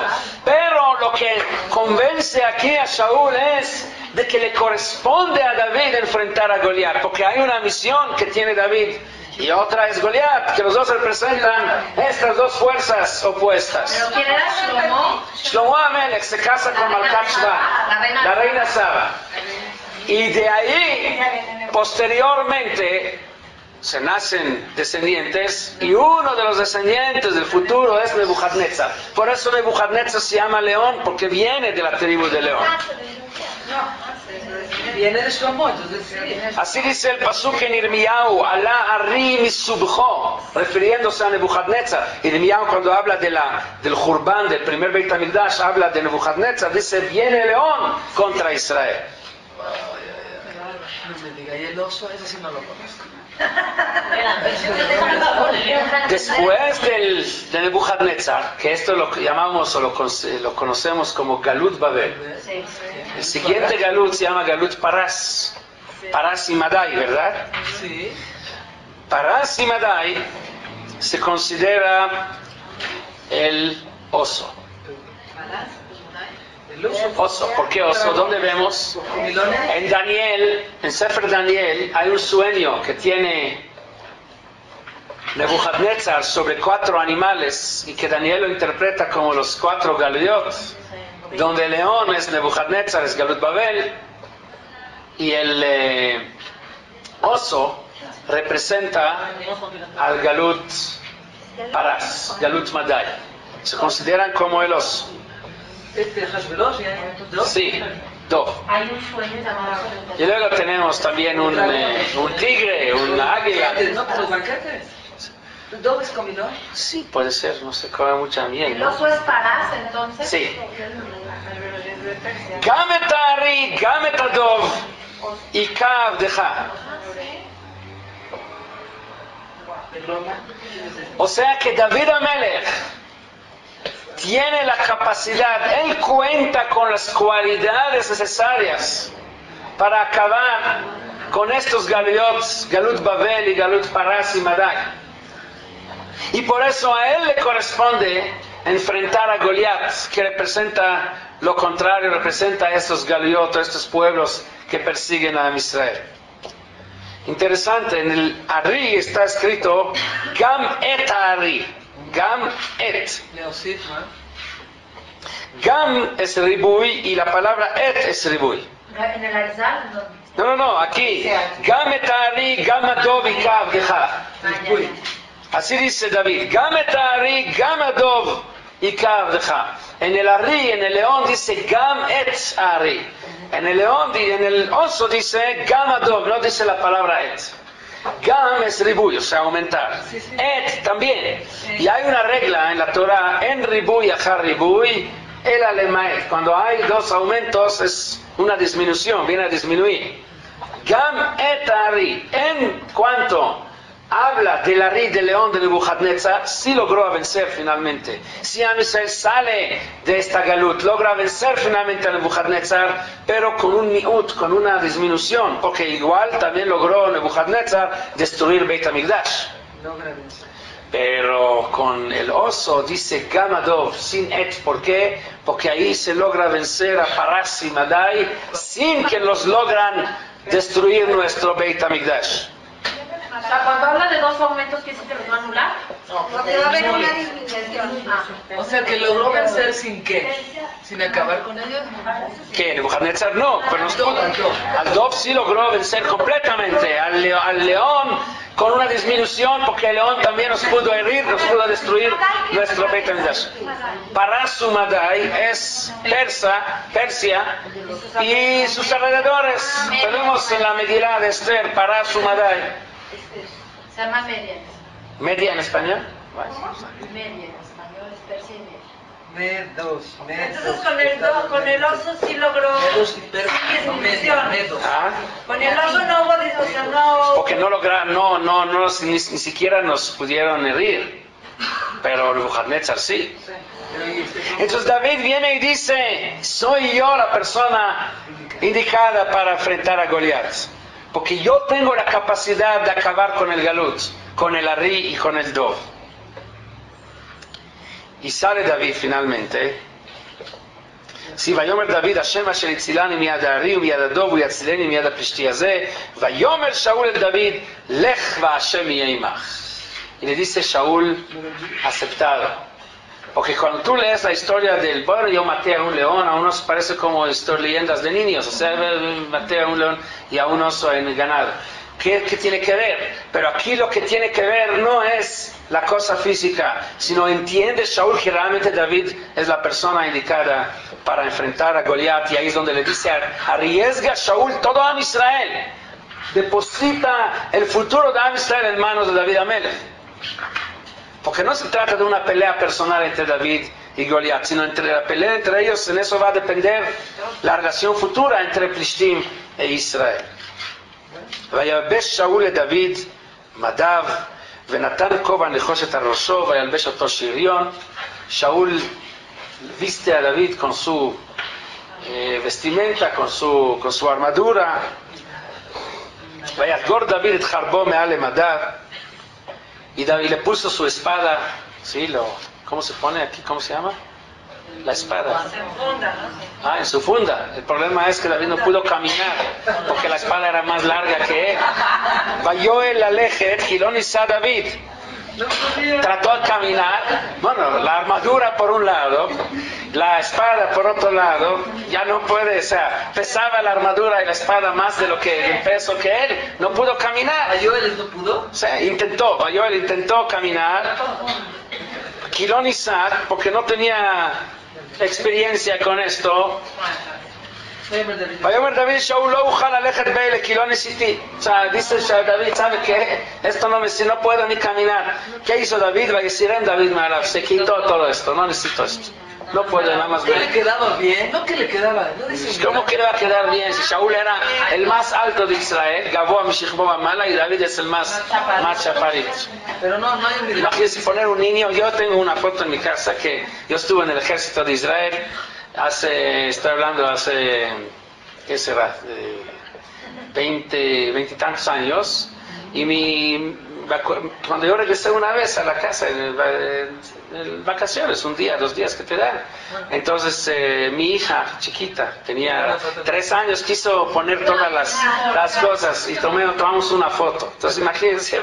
Pero lo que convence aquí a Shaul es de que le corresponde a David enfrentar a Goliat, porque hay una misión que tiene David y otra es Goliat, que los dos representan estas dos fuerzas opuestas. ¿Pero quién era Shlomo? Shlomo Amelech se casa con Malkat Sheba, la reina Saba. Y de ahí, posteriormente, se nacen descendientes, y uno de los descendientes del futuro es Nebuchadnezzar. Por eso Nebuchadnezzar se llama león, porque viene de la tribu de león. Viene de Shlomo, entonces sí. Así dice el pasuk en Irmiyahu, Alá Arri Misubjo, refiriéndose a Nebuchadnezzar. Irmiyahu, cuando habla del Jurban, del primer Beit HaMikdash, habla de Nebuchadnezzar, dice, viene león contra Israel. No me diga, y el oso, ese sí no lo conozco. Después de Nebuchadnezzar, que esto lo llamamos o lo conocemos como Galut Babel, el siguiente Galut se llama Galut Paras, Paras y Madai, ¿verdad? Sí. Paras y Madai se considera el oso. El oso. Oso, ¿por qué oso? ¿Dónde vemos? En Daniel, en Sefer Daniel, hay un sueño que tiene Nebuchadnezzar sobre 4 animales y que Daniel lo interpreta como los 4 Galiot, donde el león es Nebuchadnezzar, es Galut Babel, y el oso representa al Galut Paras, Galut Madai. Se consideran como el oso. Hashverosh, ¿no? Sí, Dov. Hay un sueño llamado. Y luego tenemos también un tigre, una águila. No, pero los banquetes. ¿Dov es comilón? Sí, puede ser, no se come mucha miel, ¿El ¿no? oso es Parás entonces? Sí. Gamet Ari, Gamet Adov y Kav Deja. O sea que David Amelech tiene la capacidad, él cuenta con las cualidades necesarias para acabar con estos Galiot, Galut Babel y Galut Paras y Madai. Y por eso a él le corresponde enfrentar a Goliat, que representa lo contrario, representa a estos Galiot, a estos pueblos que persiguen a Israel. Interesante, en el Ari está escrito Gam et Ari. Gam et. Gam es ribuy y la palabra et es ribuy. En el Arizal, ¿dónde? No, aquí. Gam et Ari, Gam Adov y Kav Gecha. Así dice David. Gam et Ari, Gam Adov y Kav Gecha. En el Ari, en el león dice Gam et Ari. En el león, en el oso dice Gam Adov, no dice la palabra et. Gam es ribuy, o sea, aumentar. Et también. Y hay una regla en la Torah, en ribuy, achar ribuy, el alemaet. Cuando hay dos aumentos es una disminución, viene a disminuir. Gam et Ari, en cuanto habla del Ari, del león de Nebuchadnezzar, sí logró vencer finalmente. Si Am Israel sale de esta galut, logra vencer finalmente a Nebuchadnezzar, pero con un miut, con una disminución, porque igual también logró Nebuchadnezzar destruir Beit HaMikdash. Pero con el oso dice Gamadov, sin et. ¿Por qué? Porque ahí se logra vencer a Paras y Madai sin que los logran destruir nuestro Beit HaMikdash. O sea, cuando habla de dos aumentos, ¿qué se te los va a anular? No, porque va a haber una disminución. O sea, que logró vencer sin qué, sin acabar con ellos. ¿Qué? Nebuchadnezzar no, pero al Dov sí logró vencer completamente. Al león con una disminución, porque el león también nos pudo herir, nos pudo destruir nuestro Beit HaMikdash. Paras Madai es Persia y sus alrededores. Tenemos en la Megilá de Esther, Paras Madai. Se llama media. ¿Media en español? Media en español es Persia y media. Entonces con el oso sí logró disminución. Con el oso no hubo disminución, no. Porque no lograron, ni siquiera nos pudieron herir. Pero Nebuchadnezzar sí. Entonces David viene y dice, soy yo la persona indicada para enfrentar a Goliat. Porque yo tengo la capacidad de acabar con el Galut, con el Ari y con el Dov. Y sale David finalmente. Si vayomer David, Hashem asher itzilani miyad ha'ari umiyad ha'dov uyatzileni miyad ha'plishti hazeh, vayomer Shaul el David, lech va Hashem yeh imach. Y le dice Shaul, aceptado. Porque cuando tú lees la historia del, bueno, yo maté a un león, a unos parece como leyendas de niños, o sea, maté a un león y a un oso en el ganado. ¿Qué tiene que ver? Pero aquí lo que tiene que ver no es la cosa física, sino entiende Shaul que realmente David es la persona indicada para enfrentar a Goliat, y ahí es donde le dice, arriesga Shaul todo a Israel, deposita el futuro de Am Israel en manos de David Amelech. Porque no se trata de una pelea personal entre David y Goliat, sino entre la pelea entre ellos, en eso va a depender la relación futura entre Plishtim e Israel. ויבש שאול לדוד מדיו ונתן כובע נחושת על ראשו וילבש אותו שריון. Shaul viste a David con su vestimenta, con su armadura. ויחגור דוד את חרבו מעל למדיו, y David le puso su espada, ¿sí? ¿Cómo se pone aquí? ¿Cómo se llama? La espada. En su funda. El problema es que David no pudo caminar porque la espada era más larga que él. Vayoel alechet Gilón Isa David. Trató de caminar. Bueno, la armadura por un lado, la espada por otro lado, ya no puede, o sea, pesaba la armadura y la espada más de lo que el peso que él, no pudo caminar. ¿Vayoel no pudo? Sí, Vayoel intentó caminar. Gilón Isaac, porque no tenía experiencia con esto. Vayomer David Shaul lo ujal alechet beile Gilón Isiti. O sea, dice David, ¿sabe qué? Esto no puedo ni caminar. ¿Qué hizo David? Vayesirem David Marav. Se quitó todo esto, no necesito esto. No puede nada más ¿Que le ver. quedaba bien? No que le quedaba, no dice ¿Cómo que le va a quedar bien? Si Shaul era el más alto de Israel, Gabó Mishishbo Mala, y David es el más chaparrito. Pero no hay un video. Imagínense poner un niño. Yo tengo una foto en mi casa que yo estuve en el ejército de Israel estoy hablando hace, ¿qué será? 20 y tantos años. Y cuando yo regresé una vez a la casa en vacaciones, un día, 2 días que te dan, entonces mi hija chiquita, tenía 3 años, quiso poner todas las cosas y tomamos una foto. Entonces imagínense,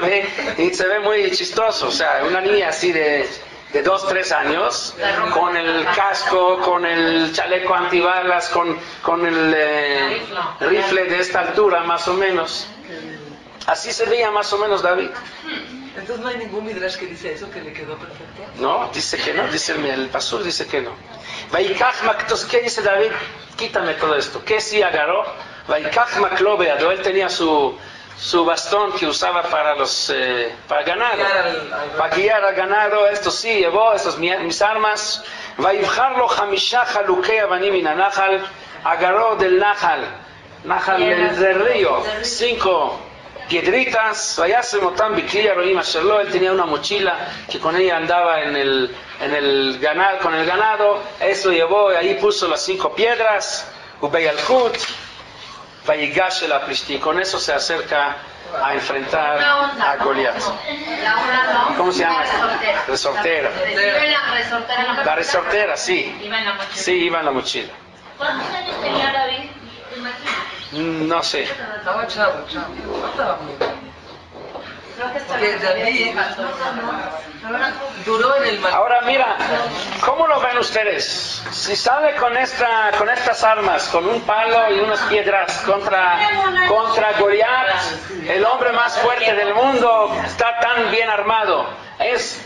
se ve muy chistoso, o sea, una niña así de 2, 3 años, con el casco, con el chaleco antibalas, con el rifle de esta altura más o menos. Así se veía más o menos David. Entonces no hay ningún midrash que dice eso, que le quedó perfecto. No, dice que no, dice el pasur dice que no. Vaikach Maktos, ¿qué dice David? Quítame todo esto. ¿Qué sí agarró? Vaikach Maklo Beado, él tenía su bastón que usaba para ganado, para guiar al ganado. Esto sí llevó, estas mis armas. Vaibjarlo Hamisha Halukei Abanim min Nahal, agarró del Nahal del río 5 piedritas. Él tenía una mochila que con ella andaba con el ganado. Eso llevó, ahí puso las 5 piedras. Ubeyalhut Vayigash el Aplishti. Con eso se acerca a enfrentar a Goliat. ¿Cómo se llama? Resortera. La resortera, sí. Sí, iba en la mochila. ¿Cuántos años tenía David? No sé. Estaba chavo. No estaba muy bien. Porque David duró en el mar. Ahora mira, ¿cómo lo ven ustedes? Si sale con estas armas, con un palo y unas piedras contra Goliat, el hombre más fuerte del mundo, está tan bien armado, ¿es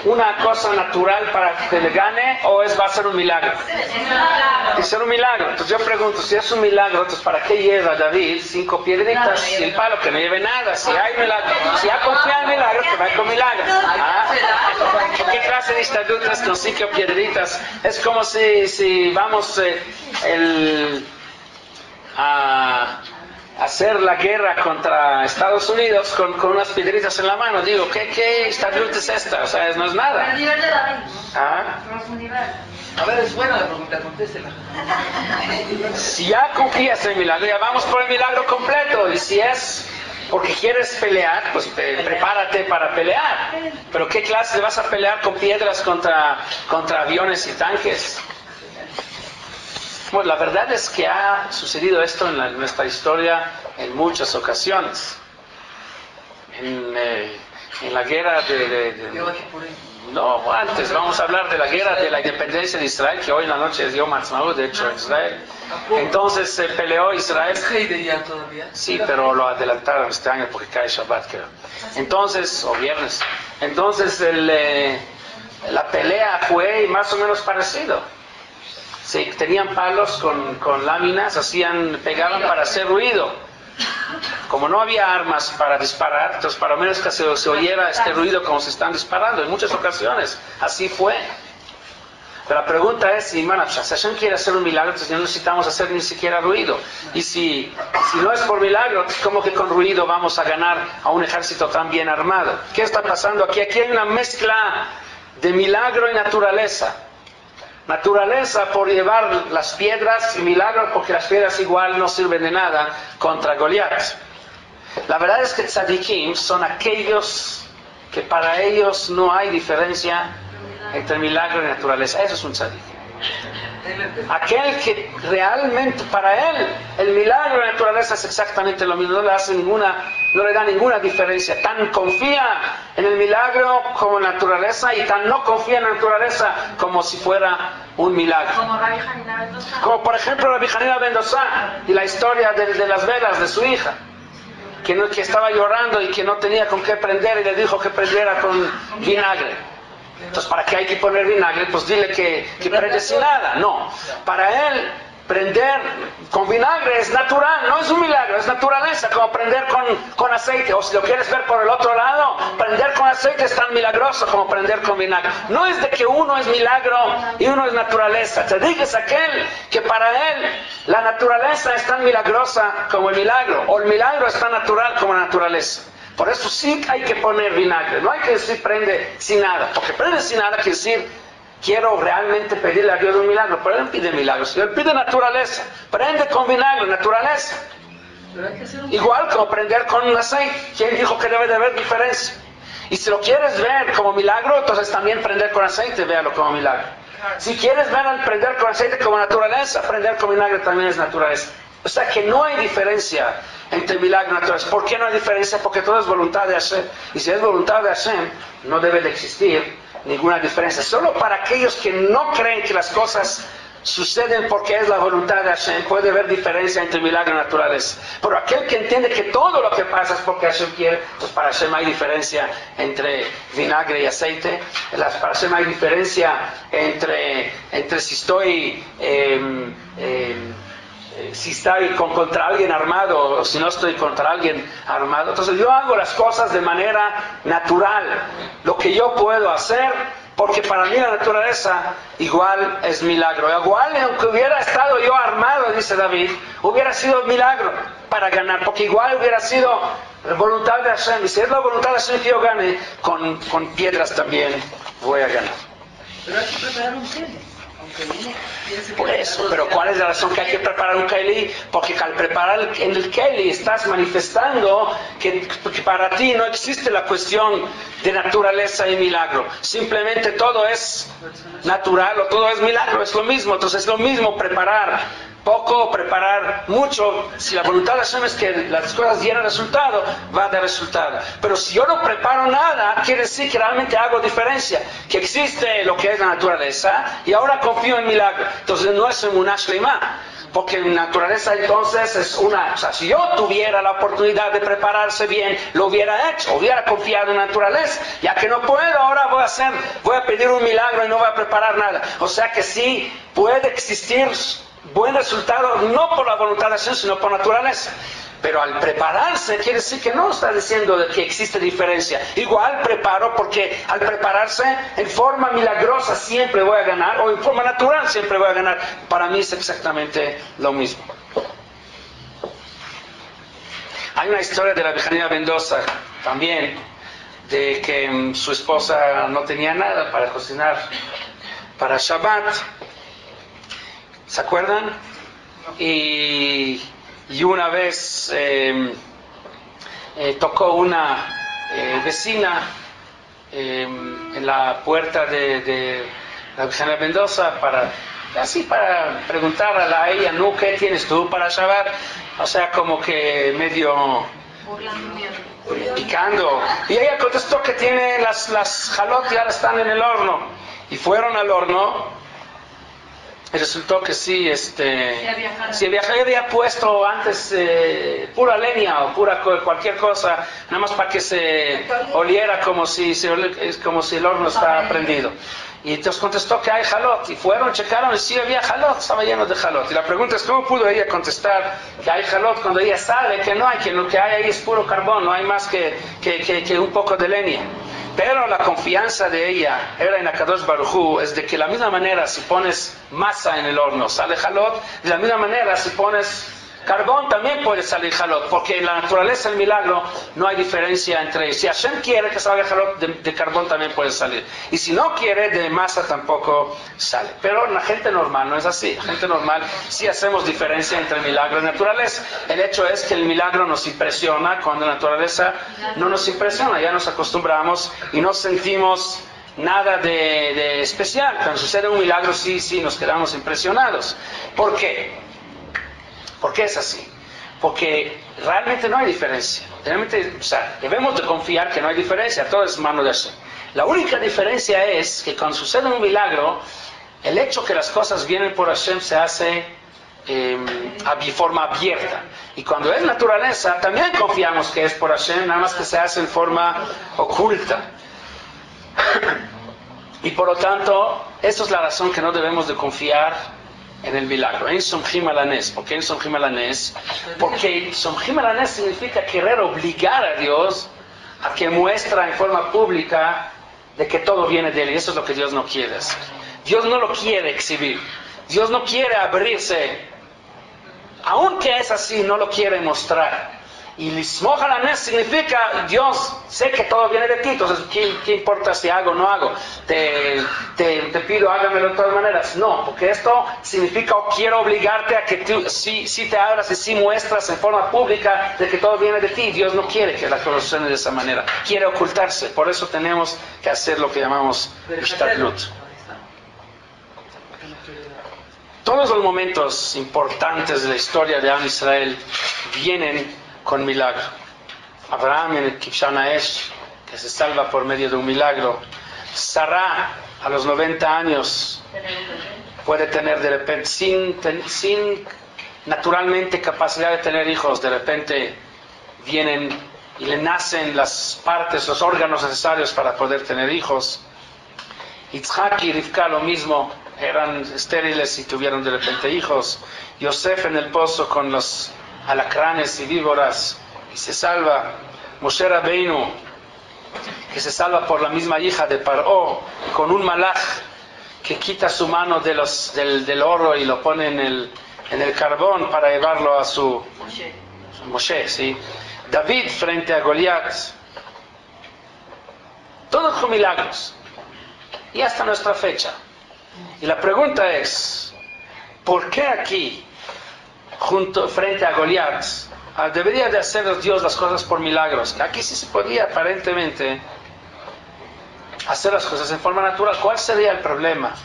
una cosa natural para que le gane o va a ser un milagro? Tiene que ser un milagro. Entonces yo pregunto, si es un milagro, entonces ¿para qué lleva David 5 piedritas y el palo que no lleve nada? Si hay milagro, si ha confiado en milagro, que va con milagro. ¿Qué clase de estatutas con 5 piedritas? Es como si vamos a hacer la guerra contra Estados Unidos con unas piedritas en la mano. Digo, ¿qué estatuto es esta? O sea, no es nada. El nivel de David. ¿Ah? A ver, es buena la pregunta, contéstela. Si ya confías en el milagro, ya vamos por el milagro completo. Y si es porque quieres pelear, pues prepárate para pelear. Pero ¿qué clase vas a pelear con piedras contra aviones y tanques? Bueno, la verdad es que ha sucedido esto en nuestra historia en muchas ocasiones. En la guerra no, antes vamos a hablar de la guerra de la independencia de Israel, que hoy en la noche es Yom Ha'atzmaut, de hecho, en Israel. Entonces se peleó Israel. ¿Es Heide ya todavía? Sí, pero lo adelantaron este año porque cae Shabbat, creo. Entonces, o viernes. Entonces la pelea fue más o menos parecido. Sí, tenían palos con láminas, pegaban para hacer ruido. Como no había armas para disparar, entonces para menos que se oyera este ruido como se están disparando, en muchas ocasiones, así fue. Pero la pregunta es, si Hashem quiere hacer un milagro, entonces no necesitamos hacer ni siquiera ruido. Y si no es por milagro, ¿cómo que con ruido vamos a ganar a un ejército tan bien armado? ¿Qué está pasando aquí? Aquí hay una mezcla de milagro y naturaleza. Naturaleza por llevar las piedras, y milagro porque las piedras igual no sirven de nada contra Goliat. La verdad es que tzadikim son aquellos que para ellos no hay diferencia entre milagro y naturaleza. Eso es un tzadik. Aquel que realmente para él el milagro y la naturaleza es exactamente lo mismo, no le da ninguna diferencia. Tan confía en el milagro como en la naturaleza y tan no confía en la naturaleza como si fuera un milagro. Como Rabbi Hanina ben Dosa. Como por ejemplo Rabbi Hanina ben Dosa y la historia de las velas de su hija, que estaba llorando y que no tenía con qué prender y le dijo que prendiera con vinagre. Entonces, ¿para qué hay que poner vinagre? Pues dile que prende sin nada. No, para él prender con vinagre es natural, no es un milagro, es naturaleza, como prender con aceite. O si lo quieres ver por el otro lado, prender con aceite es tan milagroso como prender con vinagre. No es de que uno es milagro y uno es naturaleza. Te dices aquel que para él la naturaleza es tan milagrosa como el milagro, o el milagro es tan natural como la naturaleza. Por eso sí hay que poner vinagre, no hay que decir prende sin nada, porque prende sin nada quiere decir quiero realmente pedirle a Dios un milagro, pero Él pide milagros, Él pide naturaleza, prende con vinagre, naturaleza. Igual como prender con aceite, ¿quién dijo que debe de haber diferencia? Y si lo quieres ver como milagro, entonces también prender con aceite, véalo como milagro. Si quieres ver al prender con aceite como naturaleza, prender con vinagre también es naturaleza. O sea que no hay diferencia entre milagro y naturaleza. ¿Por qué no hay diferencia? Porque todo es voluntad de Hashem. Y si es voluntad de Hashem, no debe de existir ninguna diferencia. Solo para aquellos que no creen que las cosas suceden porque es la voluntad de Hashem, puede haber diferencia entre milagro y naturaleza. Pero aquel que entiende que todo lo que pasa es porque Hashem quiere, pues para Hashem hay diferencia entre vinagre y aceite. Para Hashem hay diferencia entre si estoy contra alguien armado o si no estoy contra alguien armado. Entonces yo hago las cosas de manera natural, lo que yo puedo hacer, porque para mí la naturaleza igual es milagro. Igual aunque hubiera estado yo armado, dice David, hubiera sido milagro para ganar, porque igual hubiera sido voluntad de Hashem. Y si es la voluntad de Hashem que yo gane, con piedras también voy a ganar. Pero hay que preparar un keli. Por eso, pero ¿cuál es la razón que hay que preparar un keli? Porque al preparar en el keli estás manifestando que para ti no existe la cuestión de naturaleza y milagro. Simplemente todo es natural o todo es milagro, es lo mismo. Entonces es lo mismo preparar poco, preparar mucho. Si la voluntad de Hashem es que las cosas dieran resultado, va a dar resultado. Pero si yo no preparo nada, quiere decir que realmente hago diferencia, que existe lo que es la naturaleza y ahora confío en milagro. Entonces no es emuná shleimá, porque en naturaleza entonces es una... O sea, si yo tuviera la oportunidad de prepararse bien, lo hubiera hecho, hubiera confiado en la naturaleza. Ya que no puedo, ahora voy a pedir un milagro y no voy a preparar nada. O sea que sí puede existir buen resultado, no por la voluntad de Hashem, sino por naturaleza. Pero al prepararse, quiere decir que no está diciendo de que existe diferencia. Igual preparo, porque al prepararse, en forma milagrosa siempre voy a ganar, o en forma natural siempre voy a ganar. Para mí es exactamente lo mismo. Hay una historia de la Virgenia Mendoza, también, de que su esposa no tenía nada para cocinar para Shabbat. ¿Se acuerdan? Y una vez tocó una vecina en la puerta de la Virgenia Mendoza para preguntar a ella, ¿no? ¿Qué tienes tú para Shabbat? O sea, como que medio picando. Y ella contestó que tiene las jalot, ya están en el horno. Y fueron al horno. Y resultó que sí, había puesto antes pura leña o cualquier cosa, nada más para que se oliera como si el horno está prendido. Y entonces contestó que hay jalot, y fueron, checaron, y sí había jalot, estaba lleno de jalot. Y la pregunta es, ¿cómo pudo ella contestar que hay jalot cuando ella sabe que no hay, que lo que hay ahí es puro carbón, no hay más que un poco de leña? Pero la confianza de ella era en Akadosh Baruj Hu, es de que de la misma manera si pones masa en el horno sale jalot, de la misma manera si pones carbón también puede salir jalot, porque en la naturaleza del milagro no hay diferencia entre ellos. Si Hashem quiere que salga jalot, de carbón también puede salir, y si no quiere, de masa tampoco sale. Pero la gente normal no es así. La gente normal sí hacemos diferencia entre milagro y naturaleza. El hecho es que el milagro nos impresiona cuando la naturaleza no nos impresiona. Ya nos acostumbramos y no sentimos nada de especial. Cuando sucede un milagro sí nos quedamos impresionados. ¿Por qué? ¿Por qué es así? Porque realmente no hay diferencia. Realmente, debemos de confiar que no hay diferencia, todo es mano de Hashem. La única diferencia es que cuando sucede un milagro, el hecho que las cosas vienen por Hashem se hace de forma abierta. Y cuando es naturaleza, también confiamos que es por Hashem, nada más que se hace en forma oculta. Y por lo tanto, esa es la razón que no debemos de confiar en el milagro. En Somjim al Anes. ¿Por qué en Somjim al Anes? Porque Somjim al Anes significa querer obligar a Dios a que muestra en forma pública de que todo viene de Él. Y eso es lo que Dios no quiere hacer. Dios no lo quiere exhibir. Dios no quiere abrirse. Aunque es así, no lo quiere mostrar. Y Lismoch al Anes significa, Dios, sé que todo viene de ti, entonces, ¿qué importa si hago o no hago? Te pido, hágamelo de todas maneras. No, porque esto significa, quiero obligarte a que tú, si te abras y si muestras en forma pública de que todo viene de ti. Dios no quiere que las cosas suenen de esa manera. Quiere ocultarse. Por eso tenemos que hacer lo que llamamos Ishtadlut. Todos los momentos importantes de la historia de Am Israel vienen con milagro. Abraham en el Kibshan Haesh, que se salva por medio de un milagro. Sarah, a los 90 años, puede tener de repente, sin naturalmente capacidad de tener hijos, de repente vienen y le nacen las partes, los órganos necesarios para poder tener hijos. Yitzhak y Rivka lo mismo, eran estériles y tuvieron de repente hijos. Yosef en el pozo con los alacranes y víboras y se salva. Moshe Rabbeinu, que se salva por la misma hija de Paró, con un malach que quita su mano del oro y lo pone en el carbón para llevarlo a su Moshe, ¿sí? David frente a Goliat, todos con milagros y hasta nuestra fecha. Y la pregunta es, ¿por qué aquí, frente a Goliat, debería de hacer Dios las cosas por milagros? Aquí sí se podía aparentemente hacer las cosas en forma natural. ¿Cuál sería el problema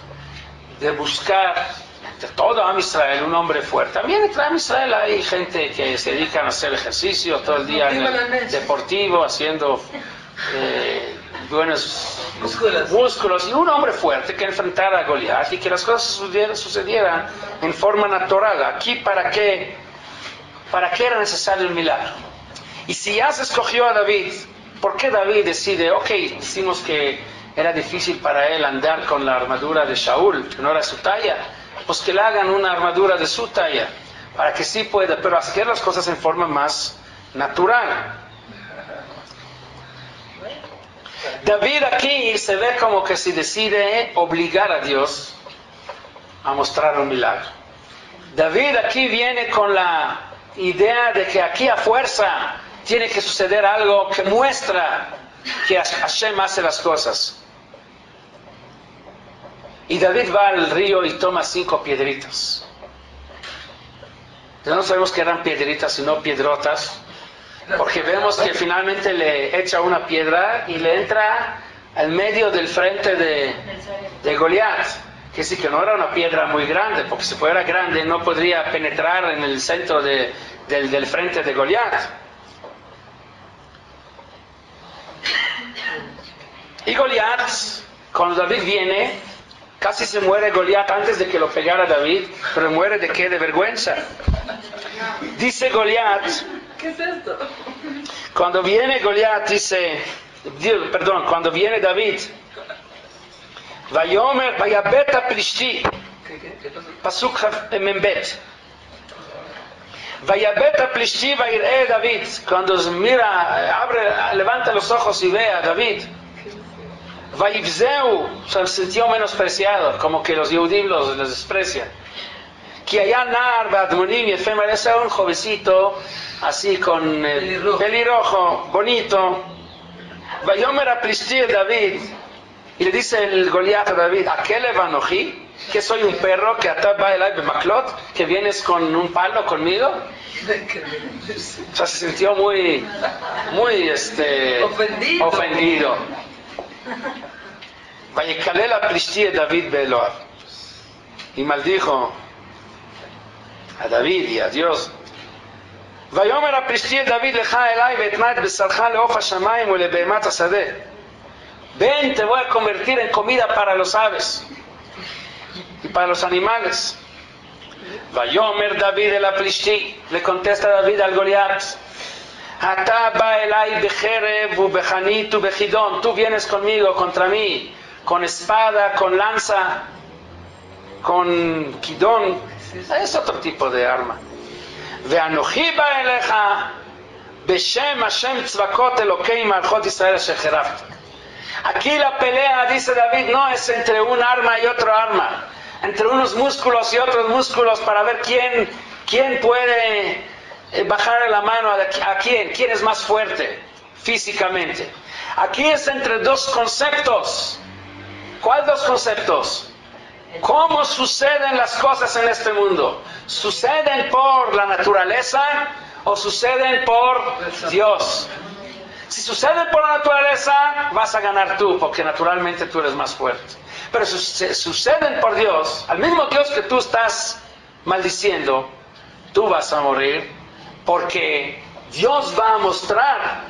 de buscar entre todo Am Israel un hombre fuerte? También entre Am Israel hay gente que se dedica a hacer ejercicio todo el día en el deportivo, haciendo buenos músculos, y un hombre fuerte que enfrentara a Goliat y que las cosas sucedieran en forma natural. Aquí, ¿para qué era necesario el milagro? Y si ya se escogió a David, ¿por qué David decide, decimos que era difícil para él andar con la armadura de Shaul, que no era su talla, pues que le hagan una armadura de su talla, para que sí pueda, pero hacer las cosas en forma más natural? David aquí se ve como que si decide obligar a Dios a mostrar un milagro. David aquí viene con la idea de que aquí a fuerza tiene que suceder algo que muestra que Hashem hace las cosas. Y David va al río y toma 5 piedritas. No sabemos que eran piedritas sino piedrotas, porque vemos que finalmente le echa una piedra y le entra al medio del frente de Goliat. Que sí que no era una piedra muy grande, porque si fuera grande no podría penetrar en el centro del frente de Goliat. Y Goliat, cuando David viene, casi se muere Goliat antes de que lo pegara David, pero muere ¿de qué? De vergüenza. Dice Goliat, ¿qué es esto? Cuando viene Goliat, cuando viene David, Vayomer Vayabet Aplishti, Pasuk Membet. Vayabet Aplishti Vayir'e David, cuando mira, levanta los ojos y ve a David. Vayivzeu, se sintió menospreciado, como que los Yehudim los desprecian. Que allá Nar Badmonim Yefem, era un jovencito así con pelirrojo, bonito. Vayomer Aplishti David, y le dice el Goliat a David, ¿a qué le vanojí? ¿Que soy un perro que ataba el aire maklot? ¿Que vienes con un palo conmigo? O sea, se sintió muy ofendido. Vayekalel Aplishti David Be'eloav, y maldijo a David y a Dios. Vayomer Aplishti David lecha elai ve'etnat besarcha le'of hashamayim u'lebehemat hasadeh. Ven, te voy a convertir en comida para los aves y para los animales. Vayomer David el Aplishti, le contesta David al Goliat, Ata ba elai becherev ubechanit ubechidon, tú vienes conmigo contra mí con espada, con lanza, con kidón Es otro tipo de arma. Ve'anochi ba'elecha beshem Hashem tzvakot Elokei malchot Israel asher cherafta. Aquí la pelea, dice David, no es entre un arma y otro arma, entre unos músculos y otros músculos para ver quién puede bajar la mano a quién es más fuerte físicamente. Aquí es entre dos conceptos. ¿Cuáles dos conceptos? ¿Cómo suceden las cosas en este mundo? ¿Suceden por la naturaleza o suceden por Dios? Si suceden por la naturaleza, vas a ganar tú, porque naturalmente tú eres más fuerte. Pero si suceden por Dios, al mismo Dios que tú estás maldiciendo, tú vas a morir, porque Dios va a mostrar,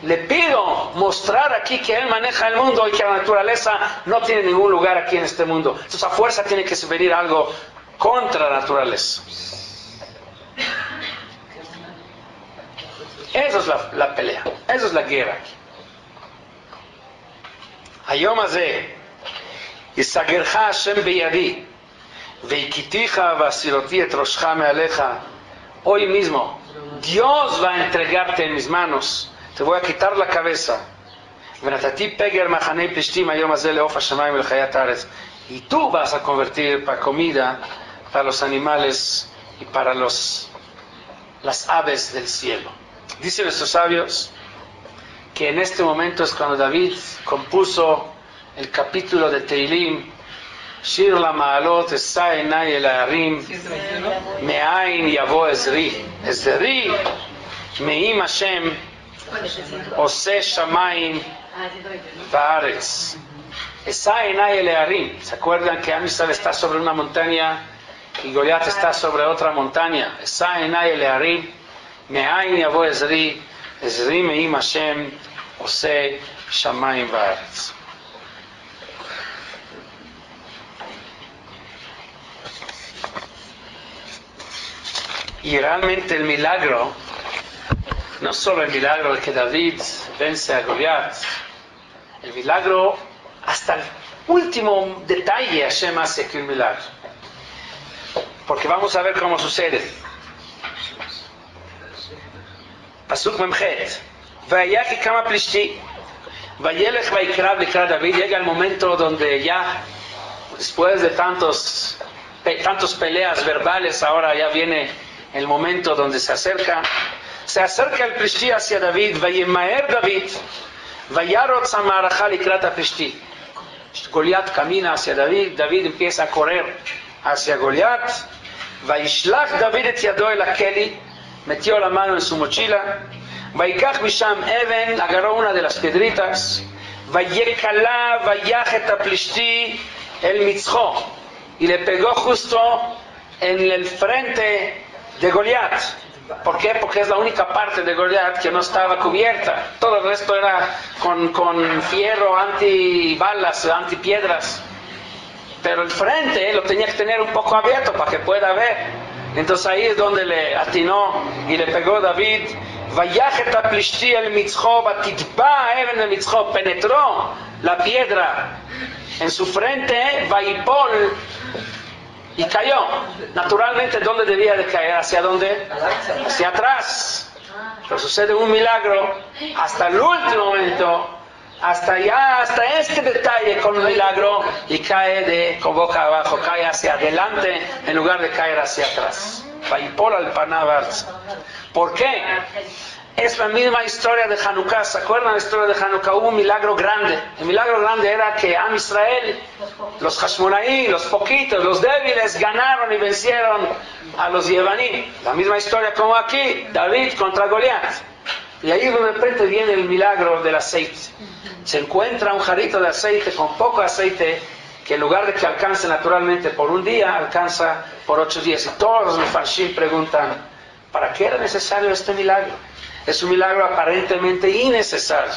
le pido mostrar aquí que Él maneja el mundo y que la naturaleza no tiene ningún lugar aquí en este mundo. Entonces a fuerza tiene que venir algo contra la naturaleza. Eso es la pelea, eso es la guerra. Hayom hazeh yisagercha Hashem beyadi veikiticha vasiroti et roshcha mealeja. Hoy mismo Dios va a entregarte en mis manos, te voy a quitar la cabeza. Venatati peger machanei plishtim hayom hazeh leof hashamayim velchayat haaretz. Y tú vas a convertir para comida para los animales y para las aves del cielo. Dicen nuestros sabios que en este momento es cuando David compuso el capítulo de Teilim, Shir la Ma'alot, Esa Enay el Harim, Me'ain Yavo Ezri, Ezri, Me'im Hashem, Ose Shamayim Va'aretz. Esa Enay el Harim. ¿Se acuerdan que Am Yisrael está sobre una montaña y Goliat está sobre otra montaña? Esa Enay el Harim, Me'ain Yavo Ezri, Ezri Me'im Hashem, Ose Shamayim Va'aretz. Y realmente el milagro, no solo el milagro de que David vence a Goliat, el milagro, hasta el último detalle Hashem hace que un milagro. Porque vamos a ver cómo sucede. Pasuk Memchet. Vayaki kama plishti. Vayelech vaikrav likra David. Llega el momento donde ya, después de tantos peleas verbales, ahora ya viene el momento donde se acerca el plishti hacia David. Vayemaer David. Vayarot samaracha likrat plishti. Goliat camina hacia David. David empieza a correr hacia Goliat. Vayishlach David et yado el akeli. Metió la mano en su mochila. Vayikach misham even. Agarró una de las piedritas. Vayekala vayachet plishti el mitzcho. Y le pegó justo en el frente de Goliat. ¿Por qué? Porque es la única parte de Goliat que no estaba cubierta. Todo el resto era con fierro, antibalas, antipiedras. Pero el frente lo tenía que tener un poco abierto para que pueda ver. Entonces ahí es donde le atinó y le pegó David. Vayachet plishti el mitzcho, batitba even el mitzcho. Penetró la piedra en su frente, vayipol, y cayó. Naturalmente, ¿dónde debía de caer? ¿Hacia dónde? Hacia atrás. Pero sucede un milagro hasta el último momento, hasta este detalle con un milagro, y cae con boca abajo, cae hacia adelante en lugar de caer hacia atrás. Vayipol al panavarz. ¿Por qué? Es la misma historia de Hanukkah. ¿Se acuerdan la historia de Hanukkah? Hubo un milagro grande. El milagro grande era que Am Israel, los Hashmonaí, los poquitos, los débiles, ganaron y vencieron a los Yevanim. La misma historia como aquí, David contra Goliat. Y ahí de repente viene el milagro del aceite. Se encuentra un jarrito de aceite con poco aceite, que en lugar de que alcance naturalmente por un día, alcanza por 8 días. Y todos los Mefarshim preguntan, ¿para qué era necesario este milagro? Es un milagro aparentemente innecesario,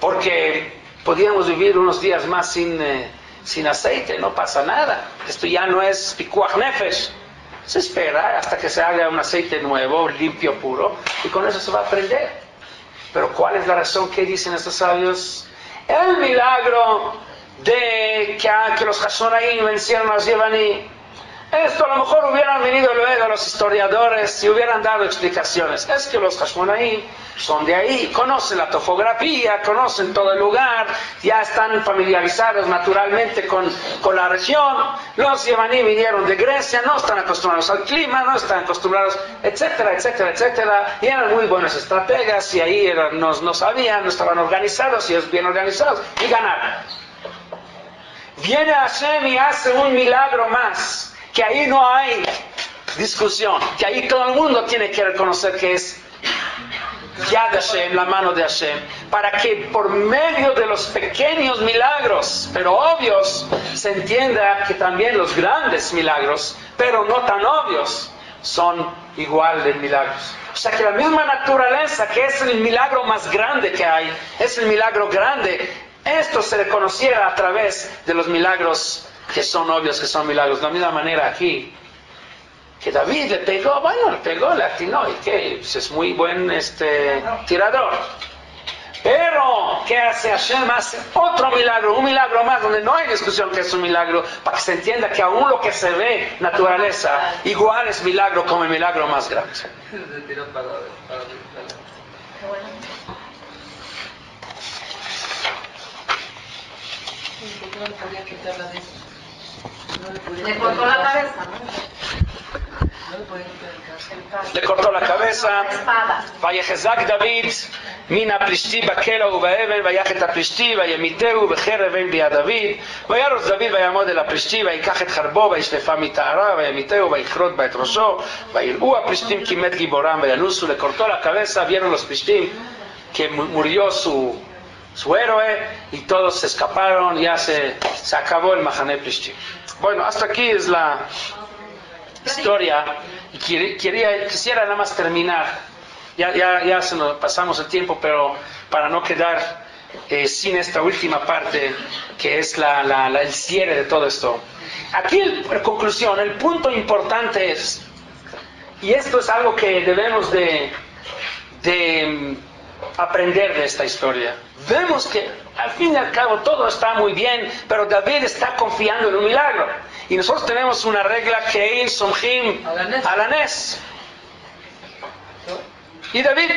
porque podíamos vivir unos días más sin aceite, no pasa nada. Esto ya no es pikuach nefesh. Se espera hasta que se haga un aceite nuevo, limpio, puro, y con eso se va a aprender. Pero ¿cuál es la razón que dicen estos sabios? El milagro de que los Hashmonaim vencieron a los Yevanim, Esto a lo mejor hubieran venido luego los historiadores y hubieran dado explicaciones. Es que los Hashmonaim son de ahí, conocen la topografía, conocen todo el lugar, ya están familiarizados naturalmente con la región. Los Yemaní vinieron de Grecia, no están acostumbrados al clima, no están acostumbrados, etcétera, etcétera, etcétera. Y eran muy buenos estrategas y ahí no sabían, no estaban organizados y es bien organizados y ganaron. Viene Hashem y hace un milagro más, que ahí no hay discusión, que ahí todo el mundo tiene que reconocer que es Yad Hashem, la mano de Hashem, para que por medio de los pequeños milagros, pero obvios, se entienda que también los grandes milagros, pero no tan obvios, son igual de milagros. O sea que la misma naturaleza, que es el milagro más grande que hay, es el milagro grande, esto se reconociera a través de los milagros que son obvios, que son milagros. De la misma manera aquí, que David le pegó, le atinó, y que es muy buen tirador. Pero, ¿qué hace Hashem? Hace otro milagro, un milagro más, donde no hay discusión que es un milagro, para que se entienda que aún lo que se ve, naturaleza, igual es milagro como el milagro más grande. No le podía quitar la de eso. Le cortó la cabeza, No le podía quitar el caso. Le cortó la cabeza. espada. ויחזק דוד מן הפלישתי בכלא ובאבן ויך את הפלישתי וימיתהו בחרב אין ביד דוד וירוץ דוד ויעמוד אל הפלישתי ויקח את חרבו וישלפה מטהרה וימיתהו ויכרות בה את ראשו ויראו הפלישתים כי מת גיבורם וינוסו. Le cortó la cabeza, vieron los plishtim que murió su héroe y todos se escaparon, ya se acabó el Mahané Plishtim. Bueno, hasta aquí es la historia y quisiera nada más terminar. Ya se nos pasamos el tiempo, pero para no quedar sin esta última parte que es el cierre de todo esto. Aquí en conclusión, el punto importante es, y esto es algo que debemos de aprender de esta historia. Vemos que al fin y al cabo todo está muy bien, pero David está confiando en un milagro. Y nosotros tenemos una regla que es Somjim Alanes. Y David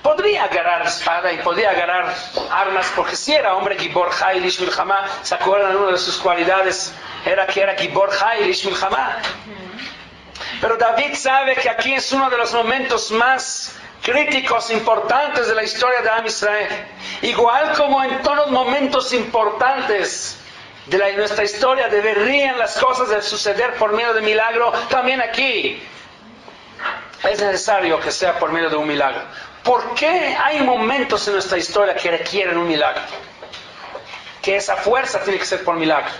podría agarrar espada y podría agarrar armas, porque si era hombre Gibor Chai Lish Milchama, ¿se acuerdan? Una de sus cualidades era que era Gibor Chai Lish Milchama. Pero David sabe que aquí es uno de los momentos más críticos, importantes de la historia de Am Israel. Igual como en todos los momentos importantes de nuestra historia deberían las cosas de suceder por medio de milagro, también aquí es necesario que sea por medio de un milagro. ¿Por qué hay momentos en nuestra historia que requieren un milagro? Que esa fuerza tiene que ser por milagro.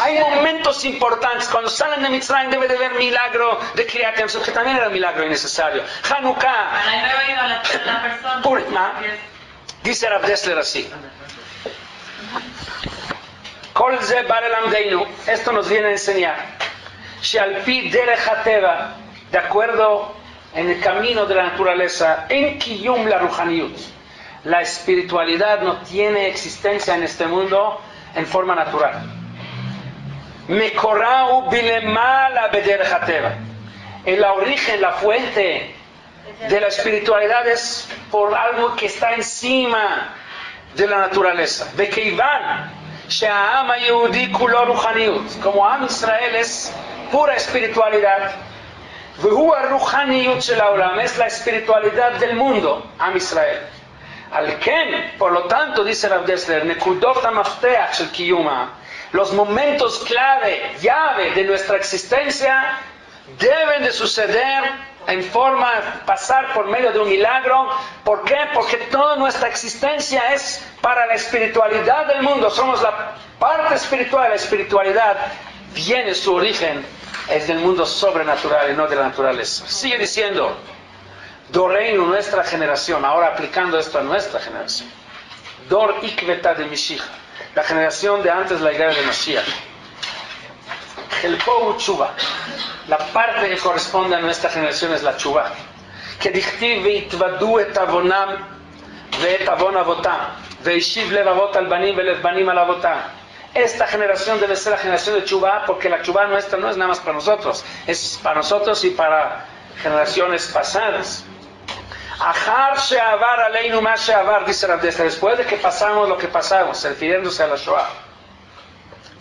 Hay momentos importantes. Cuando salen de Mitzrayim debe de haber milagro de Kriyat Yam-Suf, que también era un milagro innecesario. Hanukkah, Purim, dice Rav Dessler así. Kol ze bar elamdeinu, esto nos viene a enseñar, she'al pi derech hateva, de acuerdo en el camino de la naturaleza, en kiyum la ruhaniyut, la espiritualidad no tiene existencia en este mundo en forma natural. Mekorau bilemala bederech hateva, el origen, la fuente de la espiritualidad es por algo que está encima de la naturaleza. Bekeivan she'a'am ha'yehudi kulo ruhaniyut, como Am Israel es pura espiritualidad, v'hu ha'ruhaniyut shel ha'olam, es la espiritualidad del mundo, Am Israel. Al ken, por lo tanto, dice Rav Dessler, nekudot ha'mafteach shel kiyuma, los momentos clave, llave de nuestra existencia deben de suceder en forma de pasar por medio de un milagro. ¿Por qué? Porque toda nuestra existencia es para la espiritualidad del mundo. Somos la parte espiritual. La espiritualidad viene, su origen es del mundo sobrenatural y no de la naturaleza. Sigue diciendo, Doreinu, nuestra generación, ahora aplicando esto a nuestra generación. Dor Ikveta de Mishija, la generación de antes de la llegada de Mashiach. El Pou Chuba, la parte que corresponde a nuestra generación es la Chuba. Que dichtiv veitvadu et avonam veet avon avotam veishiv lev avot al banim velev banim al avotam. esta generación debe ser la generación de Teshuvah, porque la Teshuvah nuestra no es nada más para nosotros, es para nosotros y para generaciones pasadas. Ahar she'avar aleinu ma she'avar, dice Rav Dessler, después de que pasamos lo que pasamos, refiriéndose a la Shoah.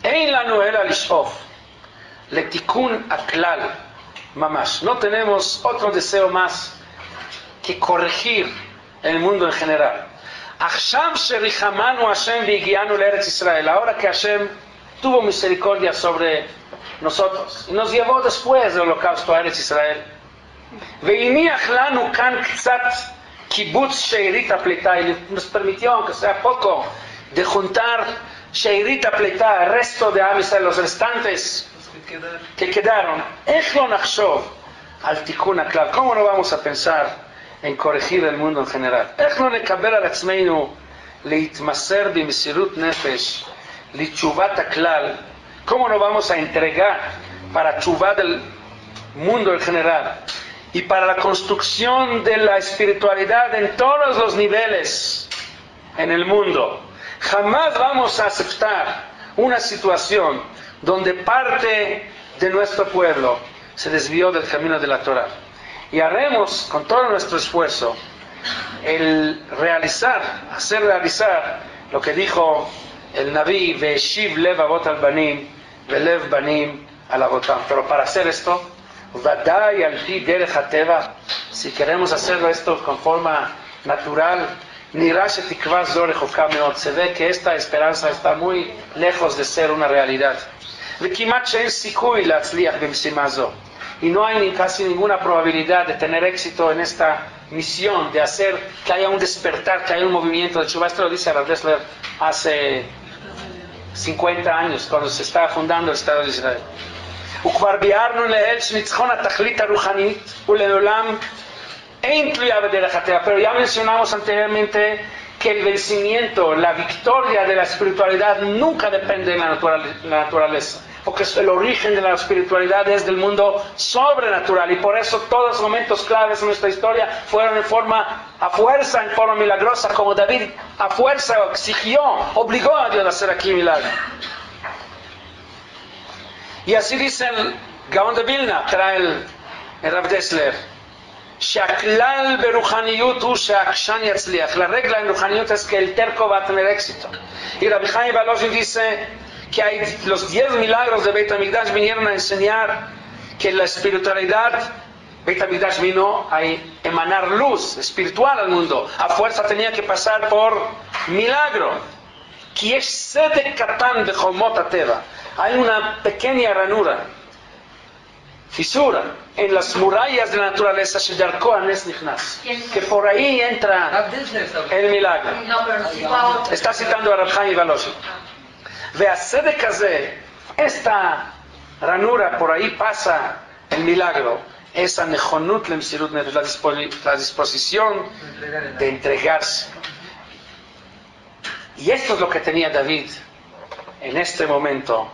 Ein lanu ela lish'of letikun aklal mamash. No tenemos otro deseo más que corregir el mundo en general. Achshav sherihamanu Hashem v'higianu le'eretz Israel. Ahora que Hashem tuvo misericordia sobre nosotros y nos llevó después del holocausto a Eretz Israel. והניח לנו כאן קצת קיבוץ שארית הפליטה, y nos permitió, aunque sea poco, de juntar שארית הפליטה, el resto de Am Israel, los restantes que quedaron. איך לא נחשוב על תיקון הכלל? ¿Cómo no vamos a pensar en corregir el mundo en general? איך לא נקבל על עצמנו להתמסר במסירות נפש לתשובת הכלל? ¿Cómo no vamos a entregar para teshuvah del mundo en general y para la construcción de la espiritualidad en todos los niveles en el mundo? Jamás vamos a aceptar una situación donde parte de nuestro pueblo se desvió del camino de la Torah. Y haremos con todo nuestro esfuerzo el hacer realizar lo que dijo el Naví, Ve'eshiv lev avot al banim, ve'lev banim al avotam. Pero para hacer esto, Vadai al pi derech hateva, si queremos hacerlo esto con forma natural, nirá shetikva zo rechoka meod, se ve que esta esperanza está muy lejos de ser una realidad. V'kimat she'en sikuy la'atzliach b'meshima zo, y no hay casi ninguna probabilidad de tener éxito en esta misión, de hacer que haya un despertar, que haya un movimiento de teshuvah. Esto lo dice Rav Dessler hace 50 años, cuando se estaba fundando el Estado de Israel. וכבר ביארנו לעיל שניצחון התכלית הרוחנית ולעולם אין תלויה בדרך הטבע. Pero ya mencionamos anteriormente que el vencimiento, la victoria de la espiritualidad nunca depende de la naturaleza, porque el origen de la espiritualidad es del mundo sobrenatural, y por eso todos los momentos claves de nuestra historia fueron a fuerza, en forma milagrosa, como David a fuerza exigió, obligó a Dios a hacer aquí milagro. Y así dice el Gaón de Vilna, trae el Rav Dessler, שהכלל ברוחניות הוא שהעקשן יצליח. La regla en rujaniyut es que el terco va a tener éxito. Y Rabbi Chaim Volozhin dice que los 10 milagros de Beit HaMikdash vinieron a enseñar que la espiritualidad, Beit HaMikdash vino a emanar luz espiritual al mundo. A fuerza tenía que pasar por milagro. כי יש סדק קטן בחומות הטבע. Hay una pequeña ranura, fisura, en las murallas de la naturaleza, que por ahí entra el milagro. Está citando a Rab Chaim Volozhin. והסדק הזה, esta ranura, por ahí pasa el milagro, esa nechonut lemsirut nefesh, la disposición de entregarse. Y esto es lo que tenía David en este momento,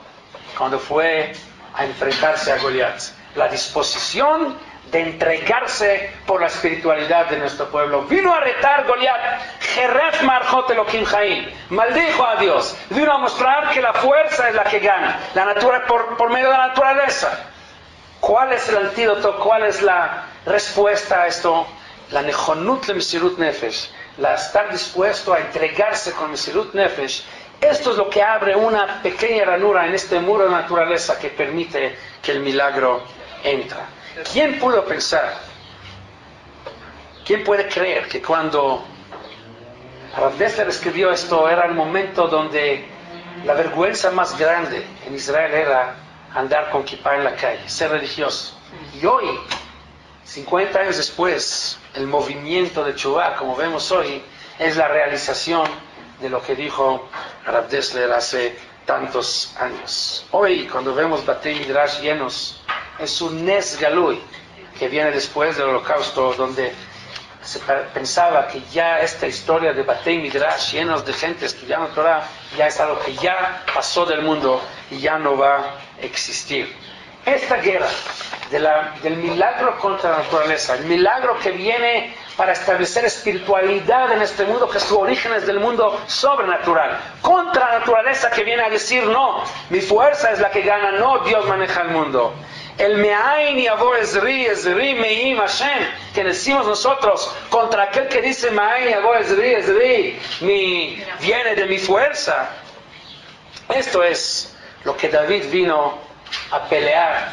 cuando fue a enfrentarse a Goliat. La disposición de entregarse por la espiritualidad de nuestro pueblo. Vino a retar Goliat. Jeref marjot Elohim Chaim. Maldijo a Dios. Vino a mostrar que la fuerza es la que gana. Por medio de la naturaleza. ¿Cuál es el antídoto? ¿Cuál es la respuesta a esto? La nechonut lemsirut nefesh. La estar dispuesto a entregarse con Mesirut Nefesh. Esto es lo que abre una pequeña ranura en este muro de naturaleza que permite que el milagro entre. ¿Quién pudo pensar? ¿Quién puede creer que cuando Rav Dessler escribió esto era el momento donde la vergüenza más grande en Israel era andar con kippah en la calle, ser religioso? Y hoy, 50 años después, el movimiento de teshuvah, como vemos hoy, es la realización de lo que dijo Rav Dessler hace tantos años. Hoy, cuando vemos Batei Midrash llenos, es un Nes Galui que viene después del Holocausto, donde se pensaba que ya esta historia de Batei Midrash llenos de gente estudiando Torah ya es algo que ya pasó del mundo y ya no va a existir. Esta guerra del milagro contra la naturaleza, el milagro que viene para establecer espiritualidad en este mundo, que su origen es del mundo sobrenatural, contra la naturaleza que viene a decir, no, mi fuerza es la que gana, no, Dios maneja el mundo. El me'ain yavo ezri, ezri me'im Hashem, que decimos nosotros, contra aquel que dice me'ain yavo ezri, ezri, viene de mi fuerza. Esto es lo que David vino a pelear,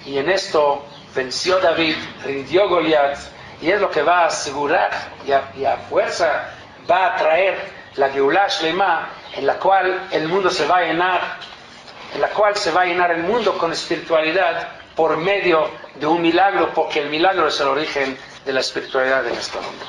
y en esto venció David, rindió Goliat, y es lo que va a asegurar y a fuerza va a traer la Geulah Shlema, en la cual el mundo se va a llenar, en la cual se va a llenar el mundo con espiritualidad por medio de un milagro, porque el milagro es el origen de la espiritualidad en este mundo.